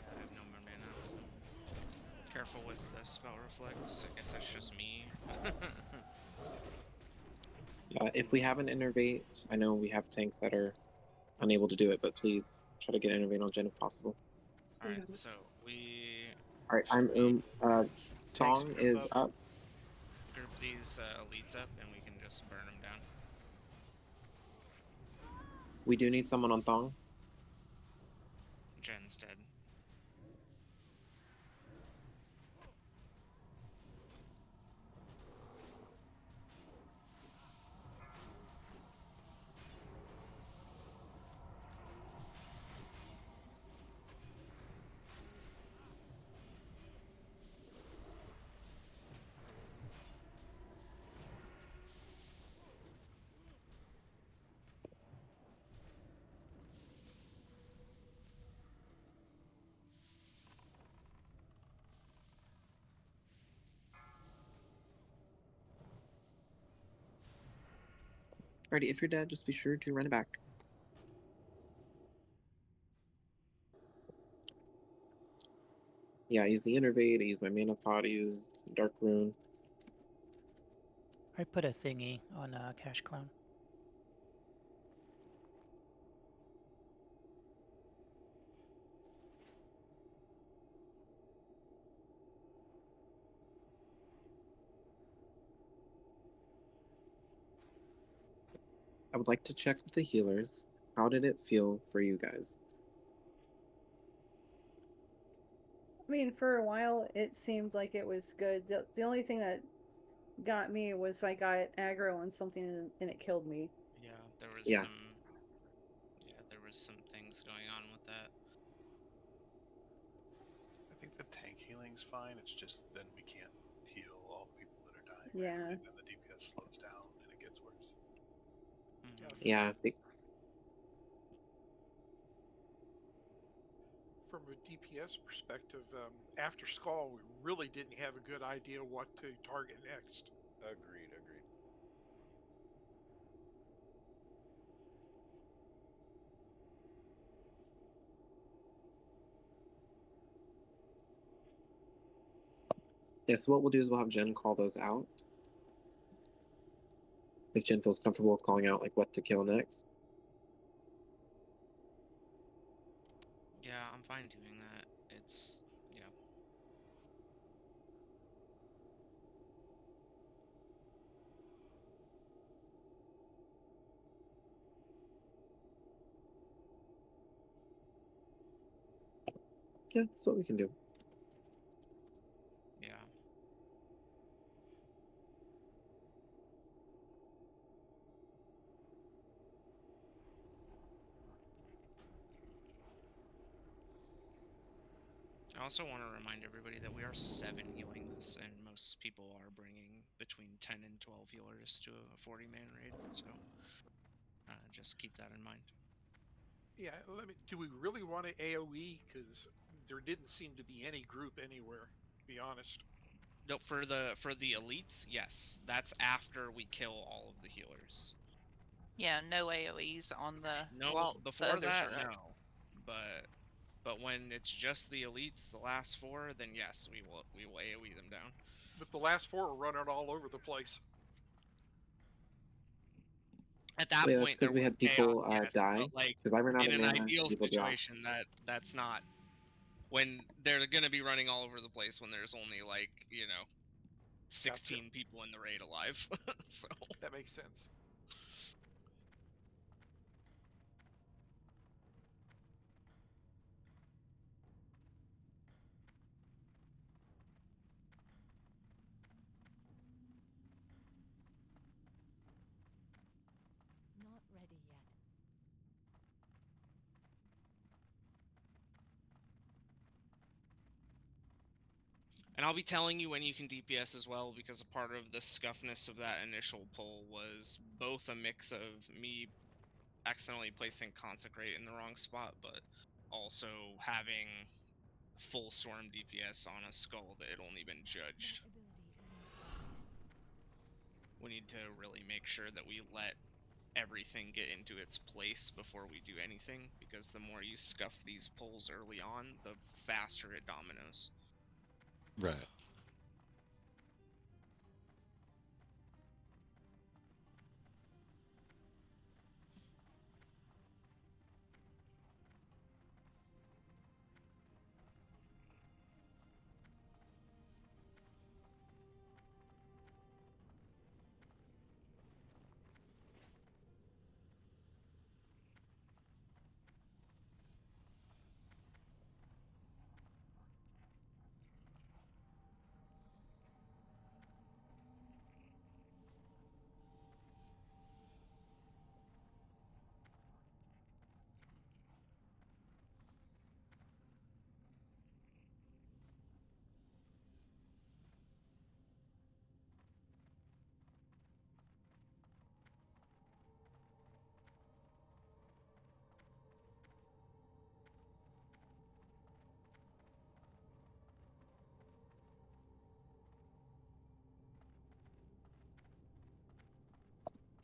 I have no more mana, so careful with the spell reflex. I guess that's just me. If we have an innervate, I know we have tanks that are unable to do it, but please try to get innervate on Jen if possible. Alright, so we All right, I'm Tanks Song group is up. up. Group these elites up and we can just burn them down. We do need someone on Thong. Jen's dead. Alrighty, if you're dead, just be sure to run it back. Yeah, I used the Innervate, I used my Mana Pot, I used Dark Rune. I put a thingy on Cash Clown. I would like to check with the healers. How did it feel for you guys? I mean, for a while, it seemed like it was good. The only thing that got me was I got aggro on something and it killed me. Yeah, there was Yeah. there was some things going on with that. I think the tank healing's fine. It's just then we can't heal all the people that are dying. Yeah. And then the DPS slows down and it gets worse. Yeah. From a DPS perspective, after Skull, we really didn't have a good idea what to target next. Agreed. Yeah, so what we'll do is we'll have Jen call those out. If Jen feels comfortable with calling out like what to kill next. Yeah, I'm fine doing that. It's Yeah, that's what we can do. yeah. I also want to remind everybody that we are 7 healing this, and most people are bringing between 10 and 12 healers to a 40-man raid, so just keep that in mind. Yeah, do we really want to AoE? Because there didn't seem to be any group anywhere, to be honest. No, for the elites, yes. That's after we kill all of the healers. Yeah, no AoEs on the No, the before others that, are up. no. But when it's just the elites, the last 4, then yes, we will AoE them down. But the last 4 are running all over the place. At that Wait, point, that's because there we was had people chaos, yes, die. but like Because I ran out in of an mana. ideal People dropped. situation, that's not when they're gonna be running all over the place when there's only 16 people in the raid alive. So that makes sense. Not ready yet. And I'll be telling you when you can DPS as well, because a part of the scuffness of that initial pull was both a mix of me accidentally placing Consecrate in the wrong spot, but also having full Storm DPS on a skull that had only been judged. We need to really make sure that we let everything get into its place before we do anything, because the more you scuff these pulls early on, the faster it dominoes. Right.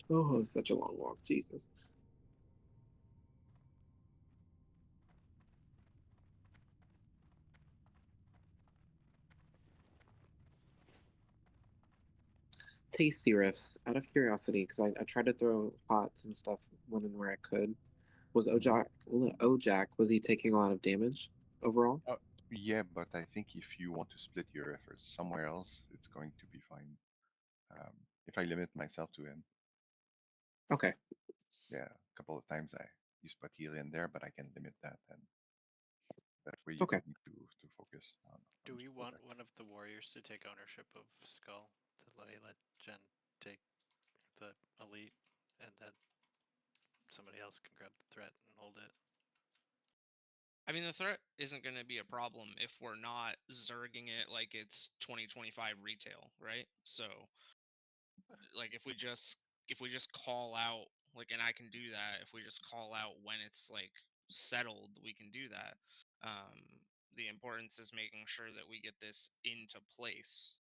Oh, it's such a long walk, Jesus. Tastyriffs, out of curiosity, because I tried to throw pots and stuff when and where I could. Was Ojack, was he taking a lot of damage overall? Yeah, but I think if you want to split your efforts somewhere else, it's going to be fine. If I limit myself to him. Okay. Yeah, a couple of times I use put heal in there, but I can limit that, and that way you Okay. don't need to focus on. Do we want one of the warriors to take ownership of Skull to let Jen take the elite, and then somebody else can grab the threat and hold it? I mean, the threat isn't going to be a problem if we're not zerging it like it's 2025 retail, right? So, like, if we just call out, like, and I can do that. If we just call out when it's like settled, we can do that. The importance is making sure that we get this into place,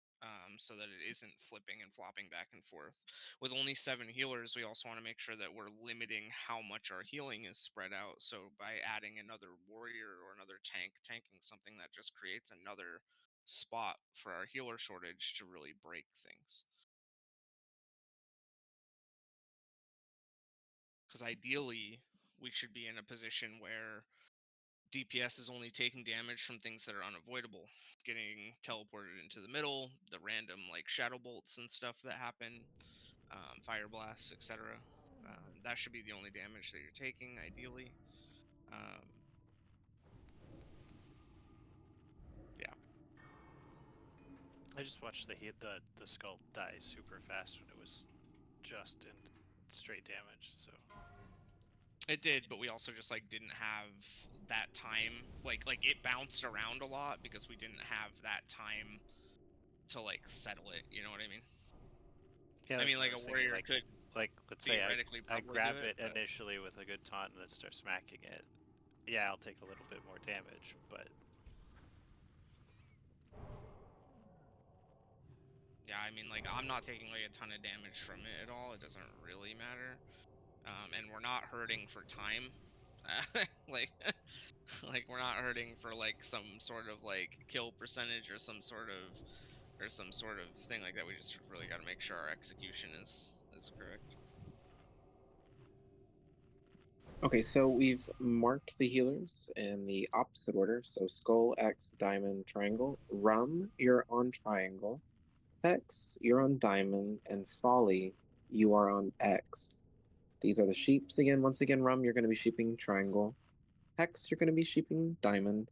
so that it isn't flipping and flopping back and forth. With only 7 healers, we also want to make sure that we're limiting how much our healing is spread out. So by adding another warrior or another tanking something, that just creates another spot for our healer shortage to really break things. Because ideally, we should be in a position where DPS is only taking damage from things that are unavoidable, getting teleported into the middle, the random like shadow bolts and stuff that happen, fire blasts, etc. That should be the only damage that you're taking, ideally. Yeah. I just watched the skull die super fast when it was just in straight damage. So it did, but we also just like didn't have that time. Like it bounced around a lot because we didn't have that time to like settle it. You know what I mean? yeah, I mean, like what a was warrior thinking, could like let's say theoretically I probably grab do it but... initially with a good taunt and then start smacking it. Yeah, I'll take a little bit more damage, but yeah, I mean, like, I'm not taking like a ton of damage from it at all. It doesn't really matter. And we're not hurting for time. like like we're not hurting for like some sort of like kill percentage or some sort of thing like that. We just really got to make sure our execution is correct. Okay, so we've marked the healers in the opposite order. So Skull, X, Diamond, Triangle. Rum, you're on Triangle. Hex, you're on Diamond. And Folly, you are on X. These are the sheeps again. Once again, Rum, you're going to be sheeping Triangle. Hex, you're going to be sheeping Diamond.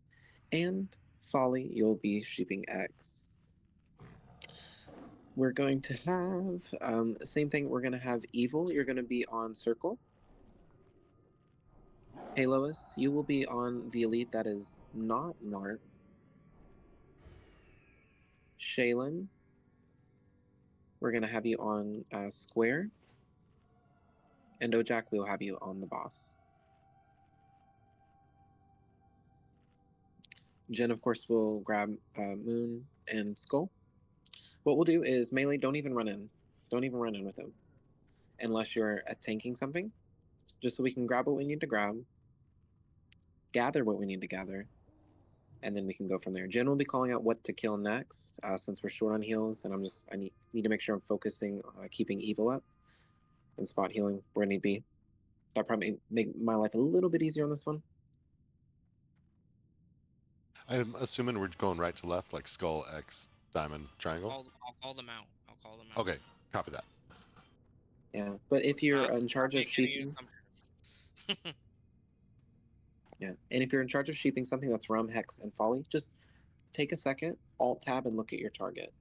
And Folly, you'll be sheeping X. We're going to have, same thing, we're going to have Evil, you're going to be on Circle. Heylois, you will be on the elite that is not marked. Shaylinn, we're going to have you on Square. And Ojack, we'll have you on the boss. Jen, of course, will grab Moon and Skull. What we'll do is melee, don't even run in. Don't even run in with him. Unless you're tanking something. Just so we can grab what we need to grab. Gather what we need to gather. And then we can go from there. Jen will be calling out what to kill next, since we're short on heals, and I need to make sure I'm focusing keeping evil up and spot healing where need be. That'll probably make my life a little bit easier on this one. I'm assuming we're going right to left, like Skull, X, Diamond, Triangle. I'll call them out. Okay, copy that. Yeah, but if you're in charge of sheeping, yeah, and if you're in charge of sheeping something that's Rum, Hex, and Folly, just take a second, Alt Tab, and look at your target.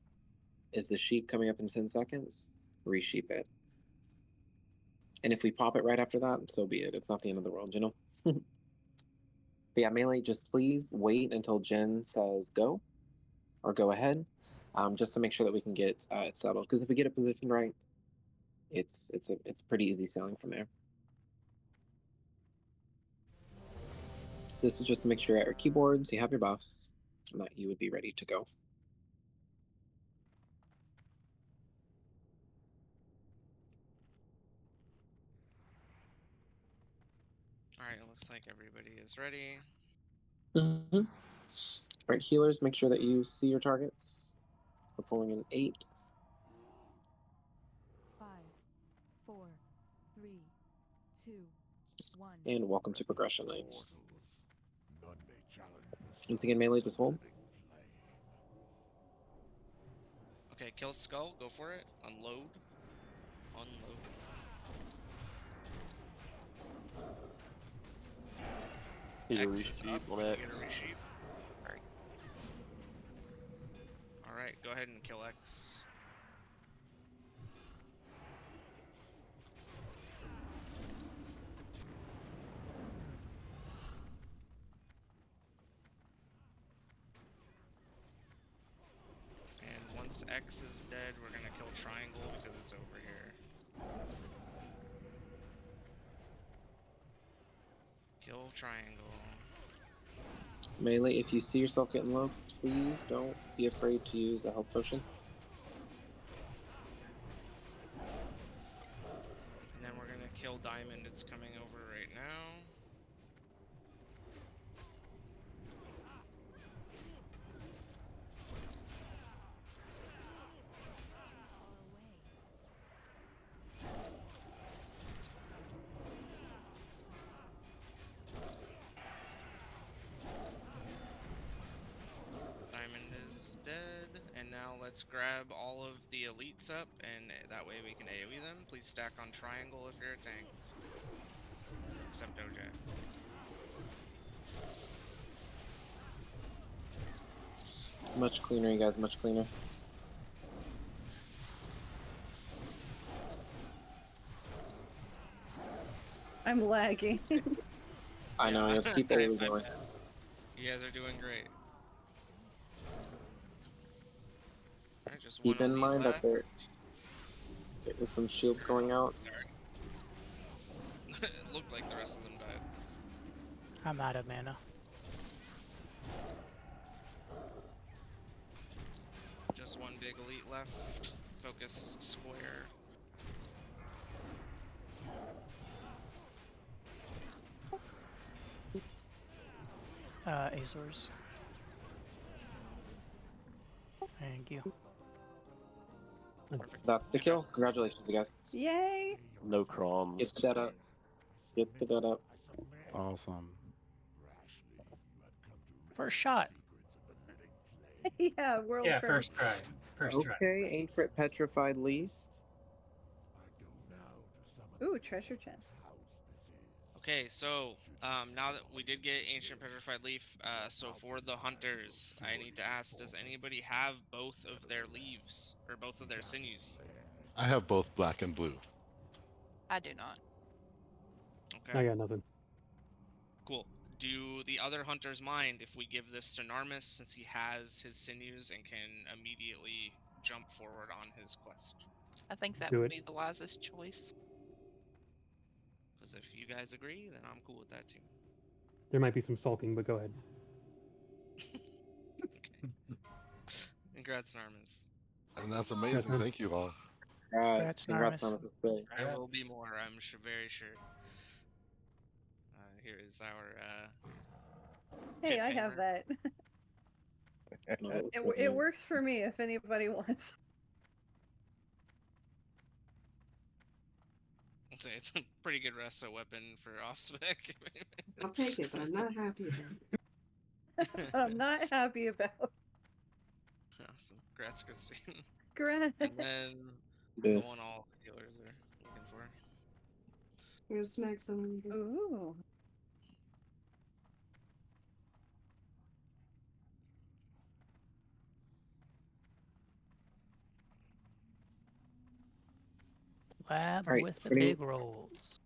Is the sheep coming up in 10 seconds? Resheep it. And if we pop it right after that, so be it. It's not the end of the world, you know? But yeah, melee, just please wait until Jen says go or go ahead, just to make sure that we can get it settled. Because if we get it positioned right, it's pretty easy sailing from there. This is just to make sure at your keyboards you have your buffs and that you would be ready to go. Alright, it looks like everybody is ready. All right, healers, make sure that you see your targets. We're pulling in 8, And welcome to Progression Night. None may challenge the Once again, melee, just hold. Okay, kill skull. Go for it. Unload. Unload. Need a X is resheep up. on We can X. get a resheep. Alright, go ahead and kill X. And once X is dead, we're gonna kill Triangle because it's over here. Kill Triangle. Melee, if you see yourself getting low, please don't be afraid to use a health potion. And then we're gonna kill Diamond. It's coming over right now. Diamond is dead, and now let's grab all of the elites up, and that way we can AoE them. Please stack on Triangle if you're a tank. Except Ojack. Much cleaner, you guys, much cleaner. I'm lagging. I know, let's keep the AoE My going. bad. You guys are doing great. Alright, just Keep one in elite mind left. that there is some shields going out. Sorry. It looked like the rest of them died. I'm out of mana. Just one big elite left. Focus square. Azores. Thank you. That's the kill. Congratulations, you guys. Yay! No crumbs. Get the dead up. Get the dead up. Awesome. First shot. Yeah, world Yeah, first. first try. First try. Okay, Ancient Petrified Leaf. Ooh, treasure chest. Okay, so now that we did get Ancient Petrified Leaf, so for the hunters, I need to ask: does anybody have both of their leaves or both of their sinews? I have both black and blue. I do not. Okay. I got nothing. Cool. Do the other hunters mind if we give this to Narmis, since he has his sinews and can immediately jump forward on his quest? I think that Do would it. be the wisest choice. Because if you guys agree, then I'm cool with that too. There might be some sulking, but go ahead. Congrats, Narmis. And that's amazing. man. Thank you all. Congrats, Narmis. Narmis. That's big. There will be more, I'm very sure. Here is our Hey, pit I have painter. that. It works for me if anybody wants. I'd say it's a pretty good resto weapon for off spec. I'll take it, but I'm not happy about it. I'm not happy about. Awesome. Congrats, Christine. Congrats. And then the Yes. one all healers are looking for. I'm gonna smack someone. Ooh. Lab Alright, with the for any- big rolls.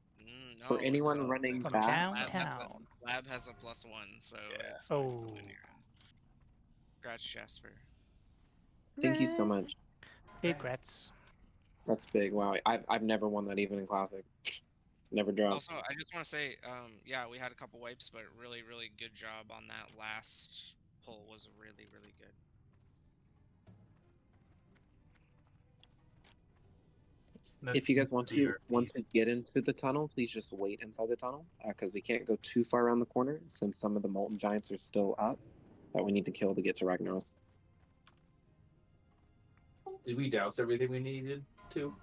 No, For anyone it's, running From back, downtown. Lab has a +1, so it's Oh. Congrats, Jasper. thank you so much. Regrets. That's big. Wow, I've never won that even in Classic. Never dropped. Also, I just want to say, yeah, we had a couple wipes, but really good job on that last pull. Was really good. If you guys want to, once we get into the tunnel, please just wait inside the tunnel, because we can't go too far around the corner since some of the Molten Giants are still up that we need to kill to get to Ragnaros. Did we douse everything we needed to?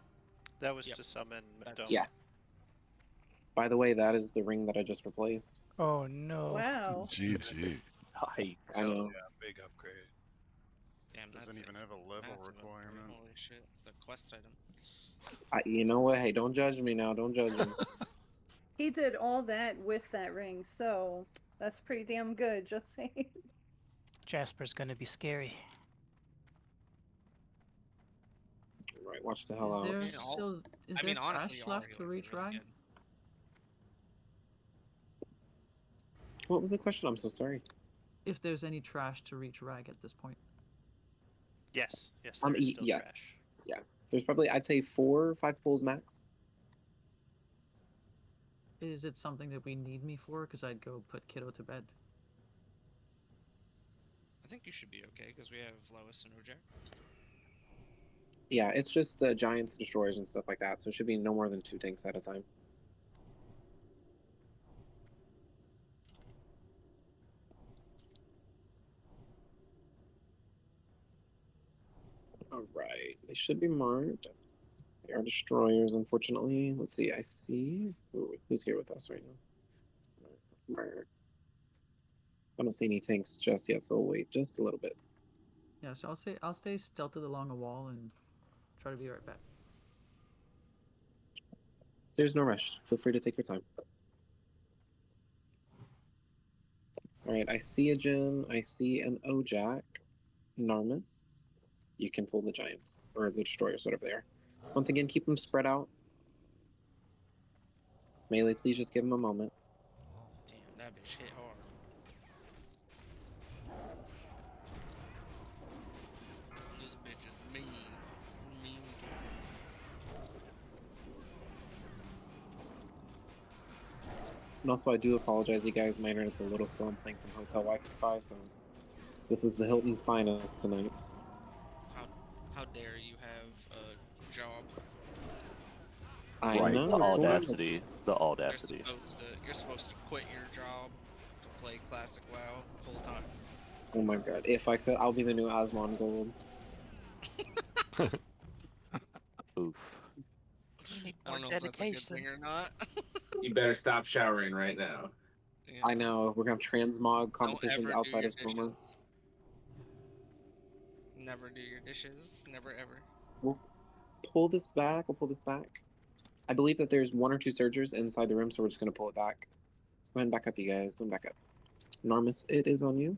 That was to summon Dome. Yeah. By the way, that is the ring that I just replaced. Oh no. Wow. GG. Yikes. I know. Yeah, big upgrade. Damn, Doesn't that's even have a level massive upgrade, requirement. Holy shit, it's a quest item. You know what? Hey, don't judge me now. Don't judge me. He did all that with that ring, so that's pretty damn good, just saying. Jasper's gonna be scary. Right, watch the hell Is out. there mean, all- still is I there mean, honestly, trash all left to healers are reach really Rag? good. What was the question? I'm so sorry. If there's any trash to reach Rag at this point. Yes, yes, there is still Yes. trash. Yeah. There's probably, I'd say 4 or 5 pulls max. Is it something that we need me for? Because I'd go put Kiddo to bed. I think you should be okay because we have Lois and Ojack. Yeah, it's just giants, destroyers, and stuff like that. So it should be no more than 2 tanks at a time. All right, they should be marked. They are destroyers, unfortunately. Let's see. I see. Ooh, who's here with us right now? I don't see any tanks just yet, so we'll wait just a little bit. Yeah, so I'll stay stealthed along a wall and try to be right back. There's no rush. Feel free to take your time. All right, I see a Jin. I see an Ojack. Narmis. You can pull the giants, or the destroyers, whatever they are. Once again, keep them spread out. Melee, please just give them a moment. Damn, that bitch hit hard. This bitch is mean. Mean. And also, I do apologize, you guys. My internet's a little slow. I'm playing from hotel Wi-Fi, so this is the Hilton's finest tonight. How dare you have a job? I Right, know. the it's horrible. audacity. The audacity. You're supposed to quit your job to play Classic WoW full time. Oh my god. If I could, I'll be the new Osmond Gold. Oof. I don't know if that's a good thing or not. You better stop showering right now. Yeah. I know. We're going to have transmog Don't competitions ever do outside your of Stormer. dishes. Never do your dishes. Never ever. We'll pull this back. We'll pull this back. I believe that there's 1 or 2 surgers inside the room, so we're just going to pull it back. Let's go ahead and back up, you guys. Go ahead and back up. Narmis, it is on you.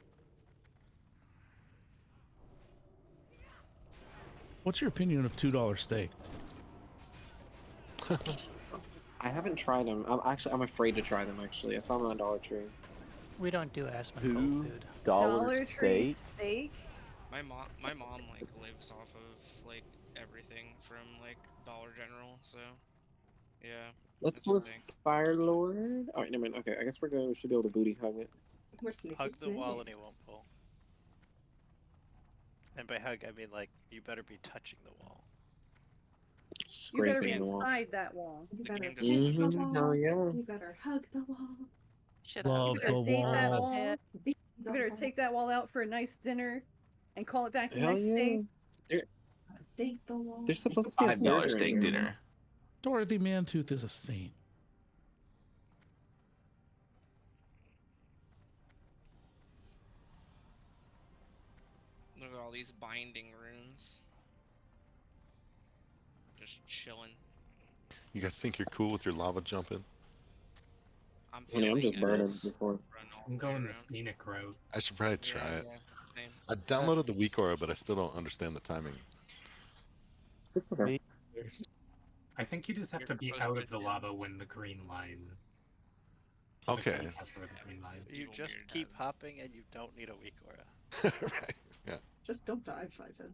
What's your opinion of $2 steak? I haven't tried them. I'm afraid to try them, actually. I saw them on Dollar Tree. We don't do Asmongold food. Dollar Tree steak? My mom like lives off of like everything from like Dollar General, so yeah. Let's that's pull the this thing. Fire Lord. Alright, never mind. Okay, I guess we're good. We should be able to booty hug it. Hug the wall and he won't pull. And by hug, I mean like you better be touching the wall. You better be Scraping the wall. inside that wall. You better game kiss the doesn't- wall. hell yeah. You better hug the wall. Should Love You better the date that wall. wall. Beat You the better wall. take that wall out for a nice dinner and call it back the Hell next yeah. day. Date the wall. There's supposed to be a $5 surgery steak in here. dinner. Dorothy Mantooth is a saint. Look at all these binding runes. Just chilling. You guys think you're cool with your lava jumping? I'm I mean, I'm just feeling burning Atlis before. run all I'm the way going the around. scenic route. I should probably try it. Yeah, same. I downloaded the weak aura, but I still don't understand the timing. It's okay. I think you just have You're to be supposed out to of the do- lava when the green line. Okay. That's where the green line. You just weird, keep hopping and you don't need a weak aura. Right. Yeah. Just don't die, Phyein.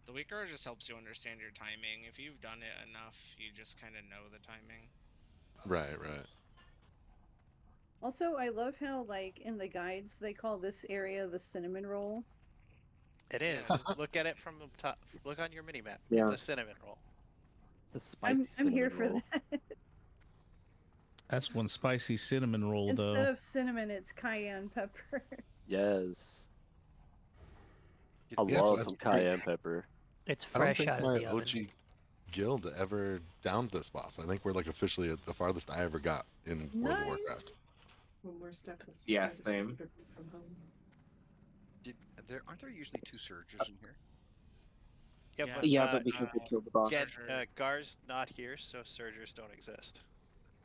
The weak aura just helps you understand your timing. If you've done it enough, you just kind of know the timing. Right. Right. Also, I love how, like, in the guides, they call this area the cinnamon roll. It is. Look at it from the top. Look on your minimap. Yeah. It's a cinnamon roll. It's a spicy I'm here for roll. that. That's one spicy cinnamon roll, Instead though. of cinnamon, it's cayenne pepper. Yes. I Yeah, so love some cayenne pepper. It's I don't fresh think out of my the oven. OG guild ever downed this boss. I think we're like officially at the farthest I ever got in World of Warcraft. When we're stuck in Yeah, same. from home. Aren't there usually 2 surges in here? Yeah, Yeah. but Yeah, but because we killed the boss. Gar's not here, so surgers don't exist.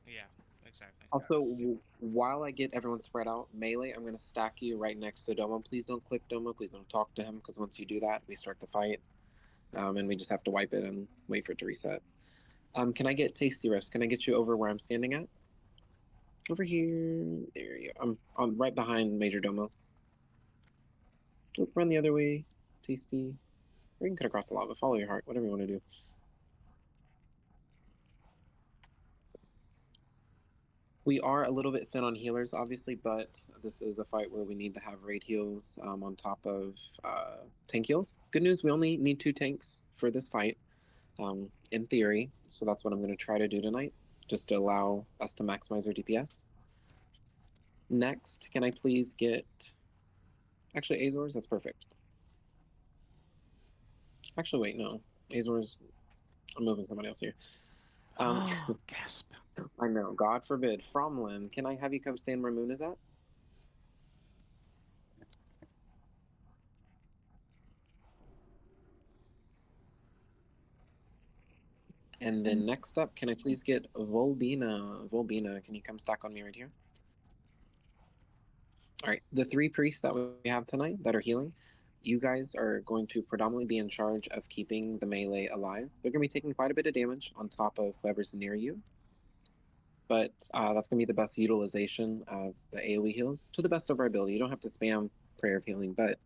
Yeah, exactly. Also, while I get everyone spread out, melee, I'm going to stack you right next to Domo. Please don't click Domo. Please don't talk to him, because once you do that, we start the fight. And we just have to wipe it and wait for it to reset. Can I get Tastyriffs? Can I get you over where I'm standing at? Over here. There you go. I'm right behind Major Domo. Oop, run the other way. Tasty. Or you can cut across the lava. Follow your heart. Whatever you want to do. We are a little bit thin on healers, obviously, but this is a fight where we need to have raid heals on top of tank heals. Good news, we only need 2 tanks for this fight, in theory. So that's what I'm going to try to do tonight, just to allow us to maximize our DPS. Next, can I please get... Actually, Azores, that's perfect. Actually, wait, no. Azores, I'm moving somebody else here. Gasp. I know, God forbid. Fromlin, can I have you come stand where Moon is at? And then next up, can I please get Volbina? Volbina, can you come stack on me right here? All right, the 3 priests that we have tonight that are healing, you guys are going to predominantly be in charge of keeping the melee alive. They're going to be taking quite a bit of damage on top of whoever's near you. But that's going to be the best utilization of the AoE heals to the best of our ability. You don't have to spam Prayer of Healing, but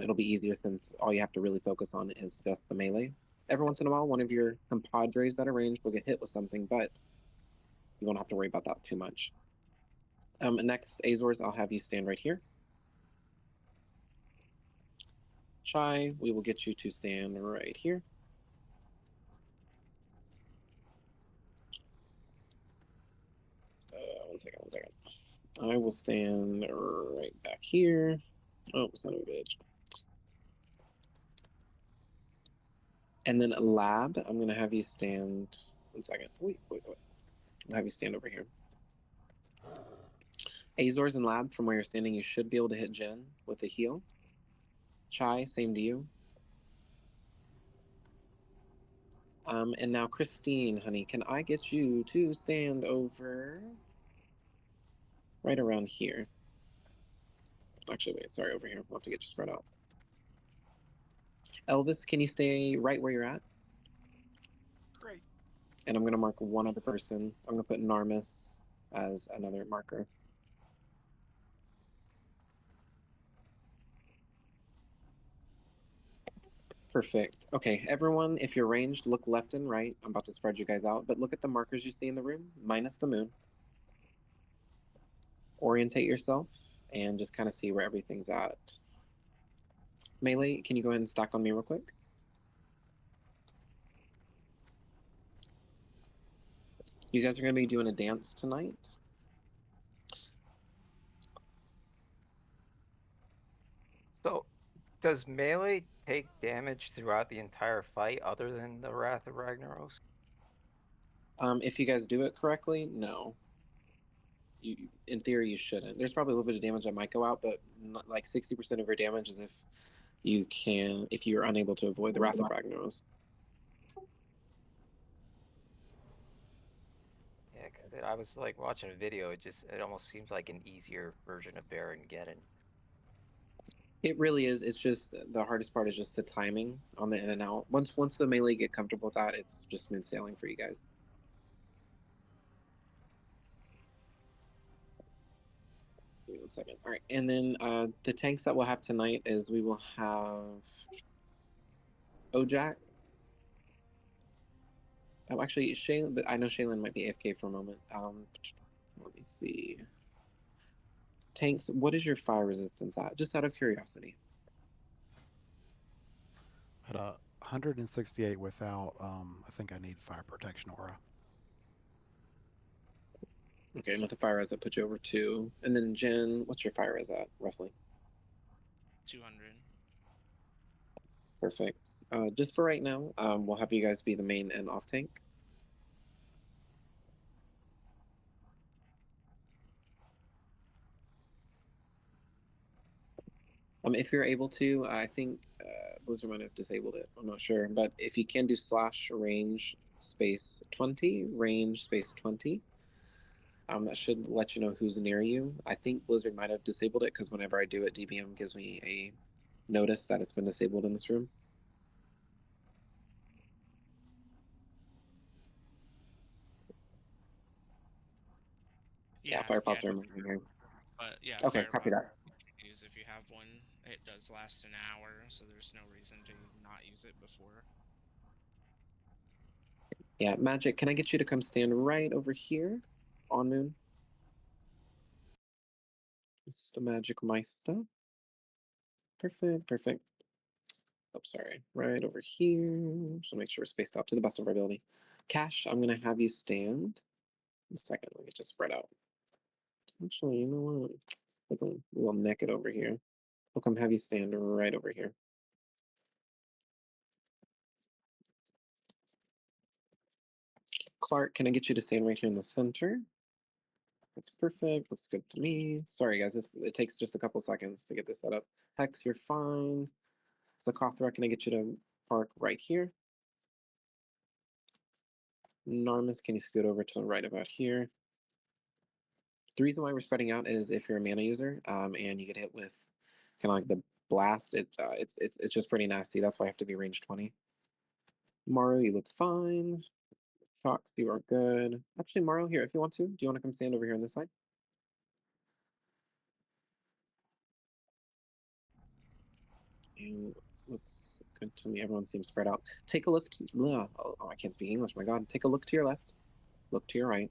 it'll be easier since all you have to really focus on is just the melee. Every once in a while, one of your compadres that are ranged will get hit with something, but you won't have to worry about that too much. Next, Azores, I'll have you stand right here. Chai, we will get you to stand right here. One second. I will stand right back here. Oh, son of a bitch. And then Lab, I'm going to have you stand... One second. Wait. I'll have you stand over here. Azores and Lab, from where you're standing, you should be able to hit Jen with a heal. Chai, same to you. And now Christine, honey, can I get you to stand over right around here? Actually, wait, sorry, over here. We'll have to get you spread out. Elvis, can you stay right where you're at? Great. And I'm going to mark one other person. I'm going to put Narmis as another marker. Perfect. Okay, everyone, if you're ranged, look left and right. I'm about to spread you guys out, but look at the markers you see in the room, minus the moon. Orientate yourself and just kind of see where everything's at. Melee, can you go ahead and stack on me real quick? You guys are going to be doing a dance tonight. So, does melee take damage throughout the entire fight other than the Wrath of Ragnaros? If you guys do it correctly, no. In theory, you shouldn't. There's probably a little bit of damage that might go out, but not, like 60% of your damage is if you're unable to avoid the Wrath of Ragnaros. Yeah, because I was like watching a video. It almost seems like an easier version of Baron Geddon. It really is. It's just the hardest part is just the timing on the in and out. Once the melee get comfortable with that, it's just smooth sailing for you guys. Give me 1 second. All right, and then the tanks that we'll have tonight is we will have Ojack. Oh, actually, Shaylinn, but I know Shaylinn might be AFK for a moment. Let me see. Tanks, what is your fire resistance at? Just out of curiosity. At 168 without, I think I need fire protection aura. Okay, and with the fire res, that puts you over 2. And then Jen, what's your fire res at, roughly? 200. Perfect. Just for right now, we'll have you guys be the main and off tank. If you're able to, I think Blizzard might have disabled it. I'm not sure, but if you can do slash range space 20, range space 20, that should let you know who's near you. I think Blizzard might have disabled it because whenever I do it, DBM gives me a notice that it's been disabled in this room. Yeah, Firepots are amazing here. But yeah, Okay, copy that. use if you have one. It does last an hour, so there's no reason to not use it before. Yeah, Magic, can I get you to come stand right over here on Moon? Just a Magic Meister. Perfect, perfect. Oh, sorry. Right over here. So make sure we're spaced out to the best of our ability. Cash, I'm going to have you stand. A second, let me just spread out. Actually, you know what? Look a little naked over here. I'll come have you stand right over here. Clark, can I get you to stand right here in the center? That's perfect. Looks good to me. Sorry, guys. It takes just a couple seconds to get this set up. Hex, you're fine. Zakothra, can I get you to park right here? Narmis, can you scoot over to the right about here? The reason why we're spreading out is if you're a mana user and you get hit with kind of like the blast, it's just pretty nasty. That's why I have to be range 20. Maru, you look fine. Shock, you are good. Actually, Maru, here, if you want to, do you want to come stand over here on this side? And looks good to me. Everyone seems spread out. Take a look. Oh, I can't speak English. My God. Take a look to your left. Look to your right.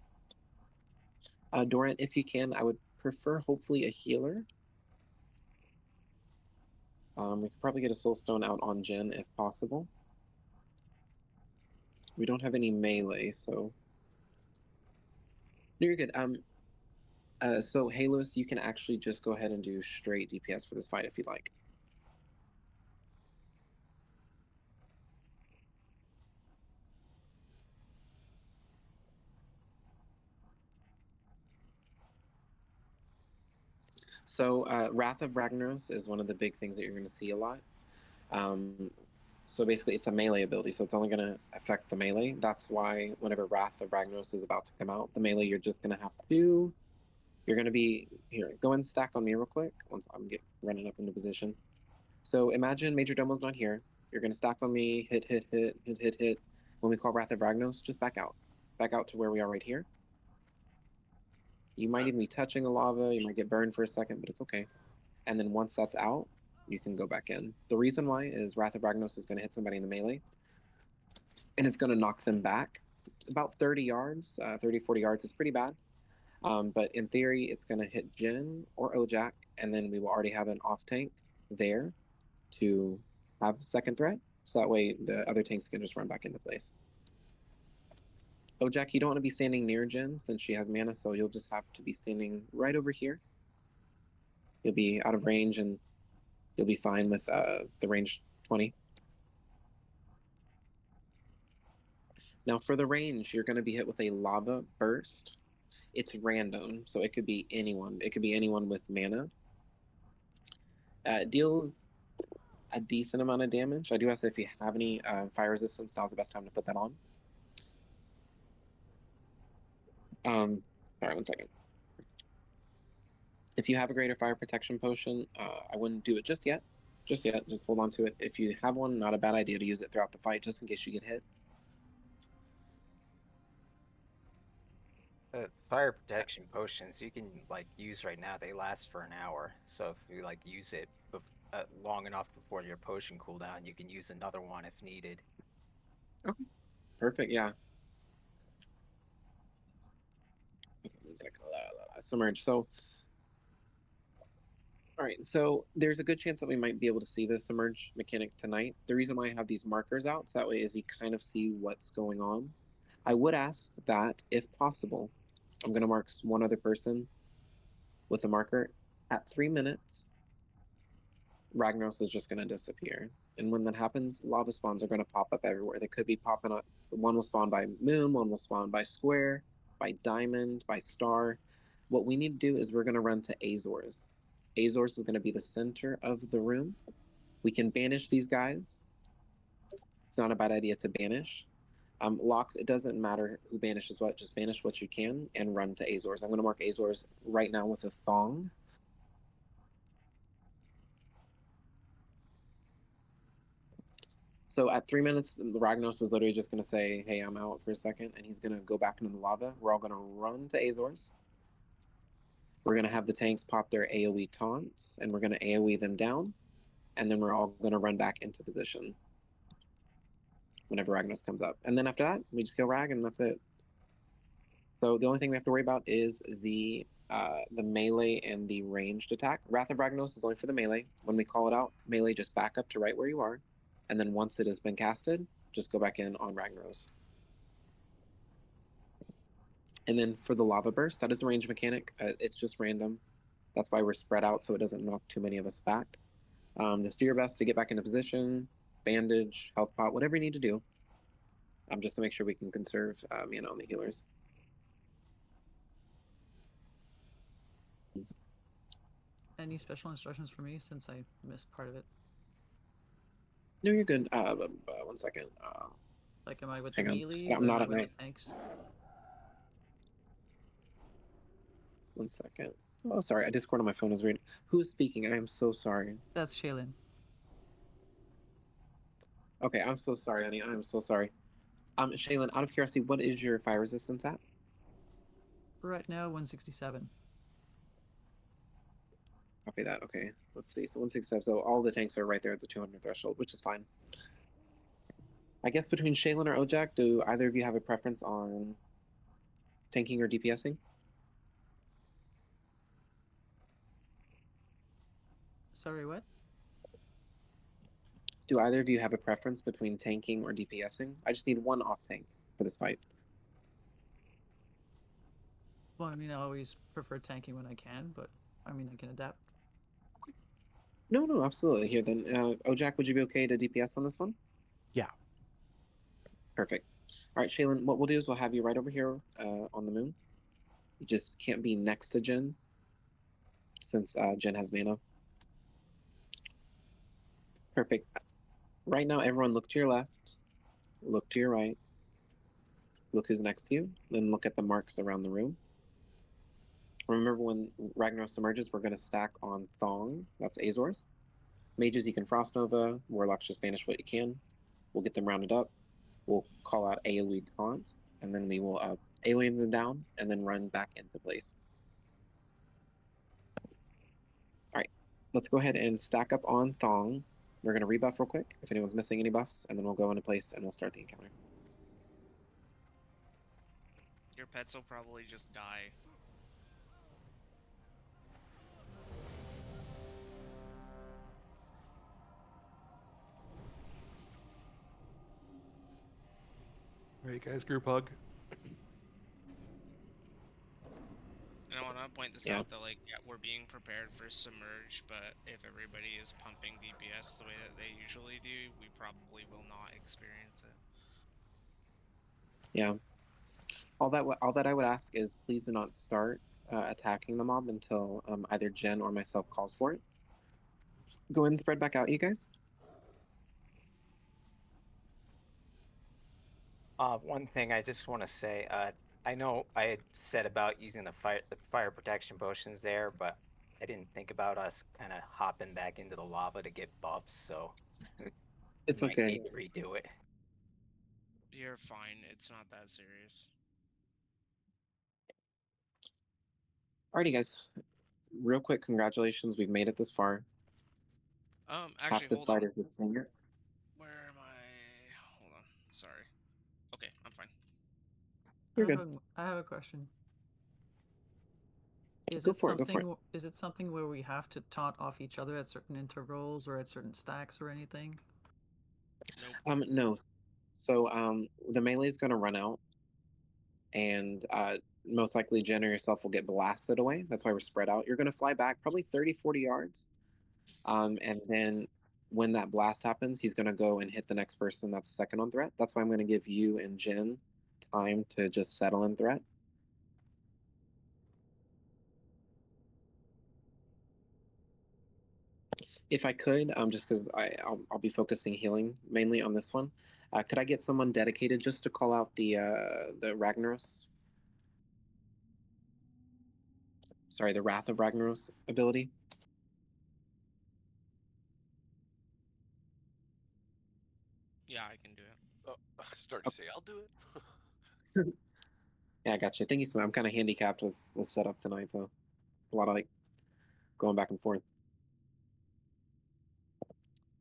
Doran, if you can, I would prefer hopefully a healer. We could probably get a soul stone out on Jen if possible. We don't have any melee, so no, you're good. So Heylois, you can actually just go ahead and do straight DPS for this fight if you'd like. So Wrath of Ragnaros is one of the big things that you're going to see a lot. So basically, it's a melee ability, so it's only going to affect the melee. That's why whenever Wrath of Ragnaros is about to come out, the melee you're just going to have to do. You're going to be here. Go and stack on me real quick once I'm running up into position. So imagine Major Domo's not here. You're going to stack on me, hit, hit, hit, hit, hit, hit. When we call Wrath of Ragnaros, just back out. Back out to where we are right here. You might even be touching the lava. You might get burned for a second, but it's okay. And then once that's out, you can go back in. The reason why is Wrath of Ragnaros is going to hit somebody in the melee, and it's going to knock them back about 30 yards, 30, 40 yards. It's pretty bad. But in theory, it's going to hit Jen or Ojack, and then we will already have an off tank there to have second threat. So that way the other tanks can just run back into place. Ojack, you don't want to be standing near Jen since she has mana, so you'll just have to be standing right over here. You'll be out of range and you'll be fine with the range 20. Now for the range, you're going to be hit with a lava burst. It's random, so it could be anyone. It could be anyone with mana. It deals a decent amount of damage. I do ask if you have any fire resistance, now's the best time to put that on. Sorry, 1 second. If you have a greater fire protection potion, I wouldn't do it just yet. Just hold on to it. If you have one, not a bad idea to use it throughout the fight, just in case you get hit. Fire protection potions you can like use right now. They last for an hour, so if you like use it long enough before your potion cooldown, you can use another one if needed. Okay, perfect. Yeah. Okay, it's like submerge. So, all right. So there's a good chance that we might be able to see the submerge mechanic tonight. The reason why I have these markers out, so that way is you kind of see what's going on. I would ask that, if possible, I'm going to mark one other person with a marker at 3 minutes. Ragnaros is just going to disappear. And when that happens, lava spawns are going to pop up everywhere. They could be popping up. One will spawn by moon, one will spawn by square, by diamond, by star. What we need to do is we're going to run to Azores. Azores is going to be the center of the room. We can banish these guys. It's not a bad idea to banish. Locks, it doesn't matter who banishes what, just banish what you can and run to Azores. I'm going to mark Azores right now with a thong. So at 3 minutes, Ragnaros is literally just going to say, hey, I'm out for a second, and he's going to go back into the lava. We're all going to run to Azores. We're going to have the tanks pop their AoE taunts, and we're going to AoE them down, and then we're all going to run back into position whenever Ragnaros comes up. And then after that, we just kill Rag, and that's it. So the only thing we have to worry about is the melee and the ranged attack. Wrath of Ragnaros is only for the melee. When we call it out, melee, just back up to right where you are. And then once it has been casted, just go back in on Ragnaros. And then for the lava burst, that is a range mechanic. It's just random. That's why we're spread out so it doesn't knock too many of us back. Just do your best to get back into position, bandage, health pot, whatever you need to do. Just to make sure we can conserve mana on the healers. Any special instructions for me since I missed part of it? No, you're good. 1 second. Like, am I with hang the on. melee? I'm Or not am I at with night. the tanks? 1 second. Oh, sorry. Discord on my phone is weird. Who is speaking? I am so sorry. That's Shaylinn. Okay, I'm so sorry, honey. I'm so sorry. Shaylinn, out of curiosity, what is your fire resistance at? Right now, 167. Copy that. Okay, let's see. So 167. So all the tanks are right there at the 200 threshold, which is fine. I guess between Shaylinn or Ojack, do either of you have a preference on tanking or DPSing? Sorry, what? Do either of you have a preference between tanking or DPSing? I just need one off tank for this fight. Well, I mean, I always prefer tanking when I can, but I mean, I can adapt. No, absolutely. Here then, Ojack, would you be okay to DPS on this one? Yeah. Perfect. All right, Shaylinn, what we'll do is we'll have you right over here on the moon. You just can't be next to Jen since Jen has mana. Perfect. Right now, everyone look to your left, look to your right, look who's next to you, then look at the marks around the room. Remember when Ragnaros emerges, we're going to stack on Thong. That's Azores. Mages, you can Frost Nova. Warlocks, just banish what you can. We'll get them rounded up. We'll call out AoE taunts, and then we will AoE them down, and then run back into place. All right, let's go ahead and stack up on Thong. We're going to rebuff real quick if anyone's missing any buffs, and then we'll go into place and we'll start the encounter. Your pets will probably just die. Alright, guys, group hug. And I want to point this out that, like, yeah, we're being prepared for Submerge, but if everybody is pumping DPS the way that they usually do, we probably will not experience it. Yeah. All that I would ask is please do not start attacking the mob until either Jen or myself calls for it. Go ahead and spread back out, you guys. One thing I just want to say, I know I had said about using the fire protection potions there, but I didn't think about us kind of hopping back into the lava to get buffs, so It's might okay. need to redo it. You're fine. It's not that serious. Alrighty, guys. Real quick, congratulations. We've made it this far. Actually, Half this hold fight on. is the singer. Where am I? Hold on. Sorry. Okay, I'm fine. You're good. I have a question. Go for it. Is it something where we have to taunt off each other at certain intervals or at certain stacks or anything? No. So the melee is going to run out, and most likely Jen or yourself will get blasted away. That's why we're spread out. You're going to fly back probably 30, 40 yards, and then when that blast happens, he's going to go and hit the next person that's second on threat. That's why I'm going to give you and Jen time to just settle in threat. If I could, just because I'll be focusing healing mainly on this one, could I get someone dedicated just to call out the Ragnaros? Sorry, the Wrath of Ragnaros ability. Yeah, I can do it. Oh, I started to say I'll do it. Yeah, I got you. Thank you so much. I'm kind of handicapped with setup tonight, so a lot of like going back and forth.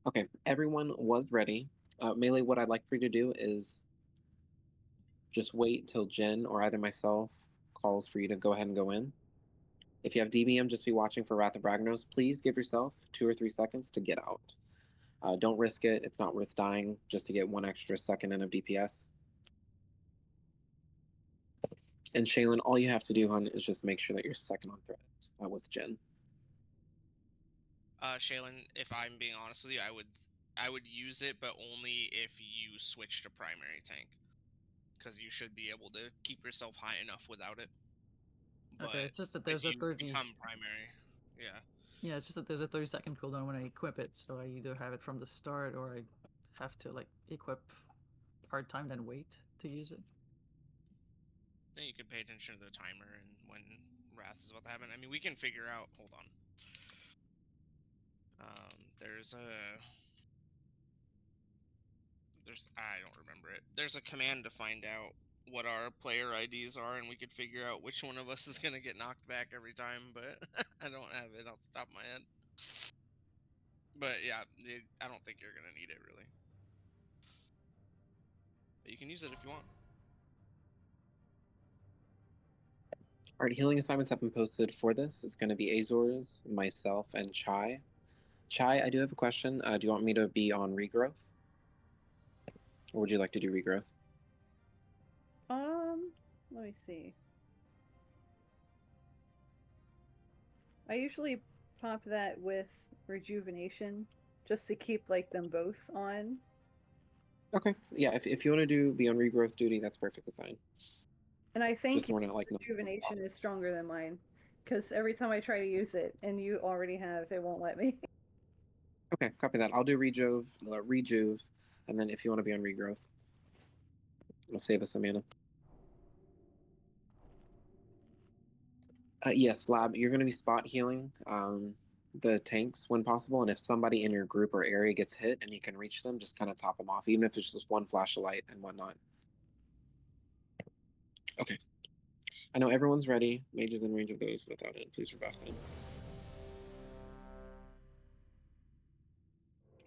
Okay, everyone was ready. Melee, what I'd like for you to do is just wait till Jen or either myself calls for you to go ahead and go in. If you have DBM, just be watching for Wrath of Ragnaros. Please give yourself 2 or 3 seconds to get out. Don't risk it. It's not worth dying just to get 1 extra second in of DPS. And Shaylinn, all you have to do, hon, is just make sure that you're second on threat with Jen. Shaylinn, if I'm being honest with you, I would use it, but only if you switch to primary tank, because you should be able to keep yourself high enough without it. Okay, But it's just that if there's a you 30. become primary, yeah. Yeah, it's just that there's a 30-second cooldown when I equip it, so I either have it from the start or I have to like equip hard time then wait to use it. Then you could pay attention to the timer and when Wrath is about to happen. I mean, we can figure out. Hold on. I don't remember it. There's a command to find out what our player IDs are, and we could figure out which one of us is gonna get knocked back every time. But I don't have it off the top of my head. But yeah, I don't think you're gonna need it really. But you can use it if you want. All right, healing assignments have been posted for this. It's going to be Azores, myself, and Chai. Chai, I do have a question. Do you want me to be on regrowth? Or would you like to do regrowth? Let me see. I usually pop that with rejuvenation just to keep like them both on. Okay, yeah, if you want to be on regrowth duty, that's perfectly fine. And I think we're not, like, rejuvenation is stronger than mine, because every time I try to use it and you already have, it won't let me. Okay, copy that. I'll do rejuve, and then if you want to be on regrowth, it'll save us some mana. Yes, Lab, you're going to be spot healing the tanks when possible, and if somebody in your group or area gets hit and you can reach them, just kind of top them off, even if it's just 1 flash of light and whatnot. Okay. I know everyone's ready. Mages in range of those without it. Please rebuff them.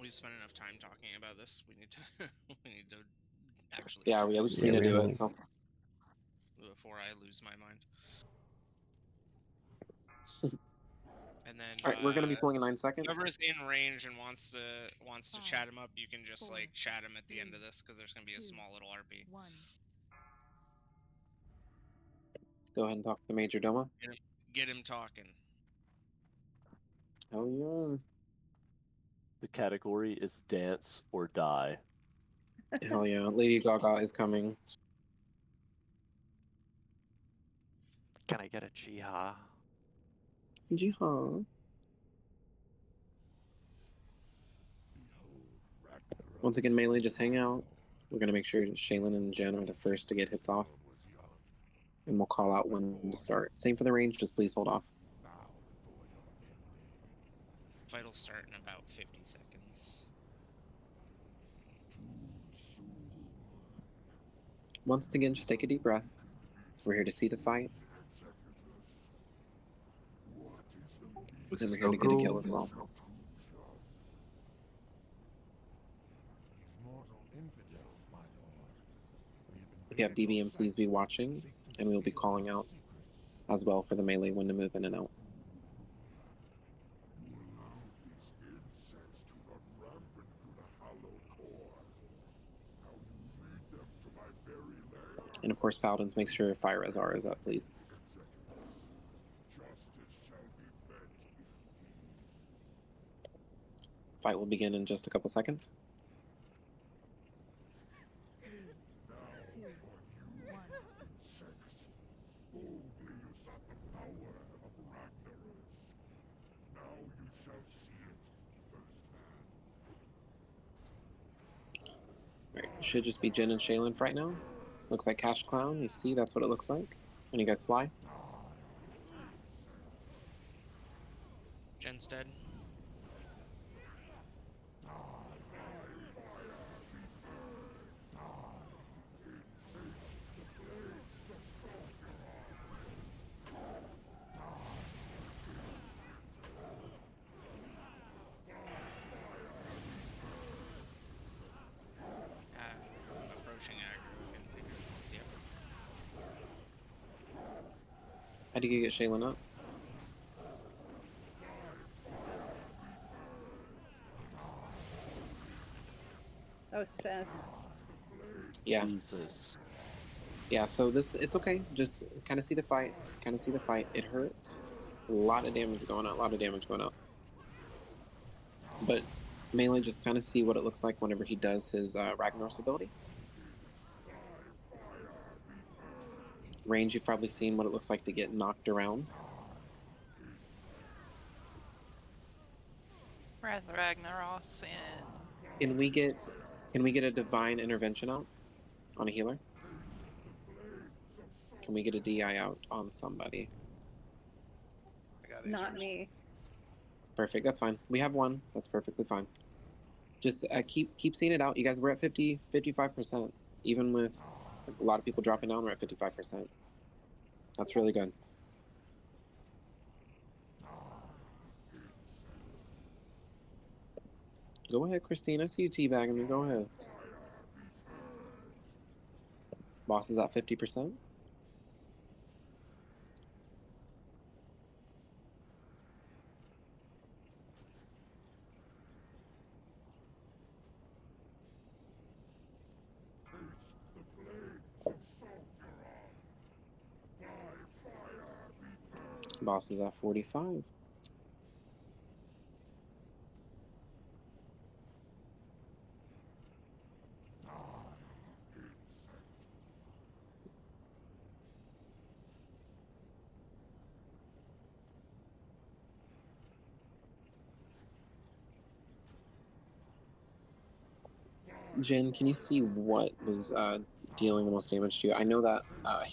We spent enough time talking about this. We need to we need to actually. Yeah, we just need to do it. So. Before I lose my mind. And then all right, we're gonna be pulling in 9 seconds. Whoever's in range and wants to chat him up, you can just like chat him at the end of this because there's gonna be a small little RP. Go ahead and talk to Major Doma. Get him talking. Hell yeah. The category is dance or die. Hell yeah. Lady Gaga is coming. Can I get a Jiha? Jiha. Once again, Melee, just hang out. We're gonna make sure Shaylinn and Jen are the first to get hits off. And we'll call out when to start. Same for the range, just please hold off. Fight will start in about 50 seconds. Once again, just take a deep breath. We're here to see the fight. And we're here to get a kill as well. If you have DBM, please be watching, and we'll be calling out as well for the melee when to move in and out. And of course, Paladins, make sure Fire Azar is up, please. Fight will begin in just a couple seconds. Alright, should just be Jen and Shaylinn for right now. Looks like Cash Clown. You see, that's what it looks like when you guys fly. Jen's dead. I'm approaching aggro again. Yep. How do you get Shaylinn up? That was fast. Yeah. Jesus. Yeah, so it's okay. Just kind of see the fight. Kind of see the fight. It hurts. A lot of damage going out. A lot of damage going out. But mainly just kind of see what it looks like whenever he does his Ragnaros ability. Range, you've probably seen what it looks like to get knocked around. Ragnaros and Can we get a divine intervention out on a healer? Can we get a DI out on somebody? I got Not Azores. me. Perfect. That's fine. We have one. That's perfectly fine. Just keep seeing it out. You guys, we're at 55%. Even with a lot of people dropping down, we're at 55%. That's really good. Go ahead, Christine. I see you teabagging me. Go ahead. Boss is at 50%. Boss is at 45. Jen, can you see what was dealing the most damage to you? I know that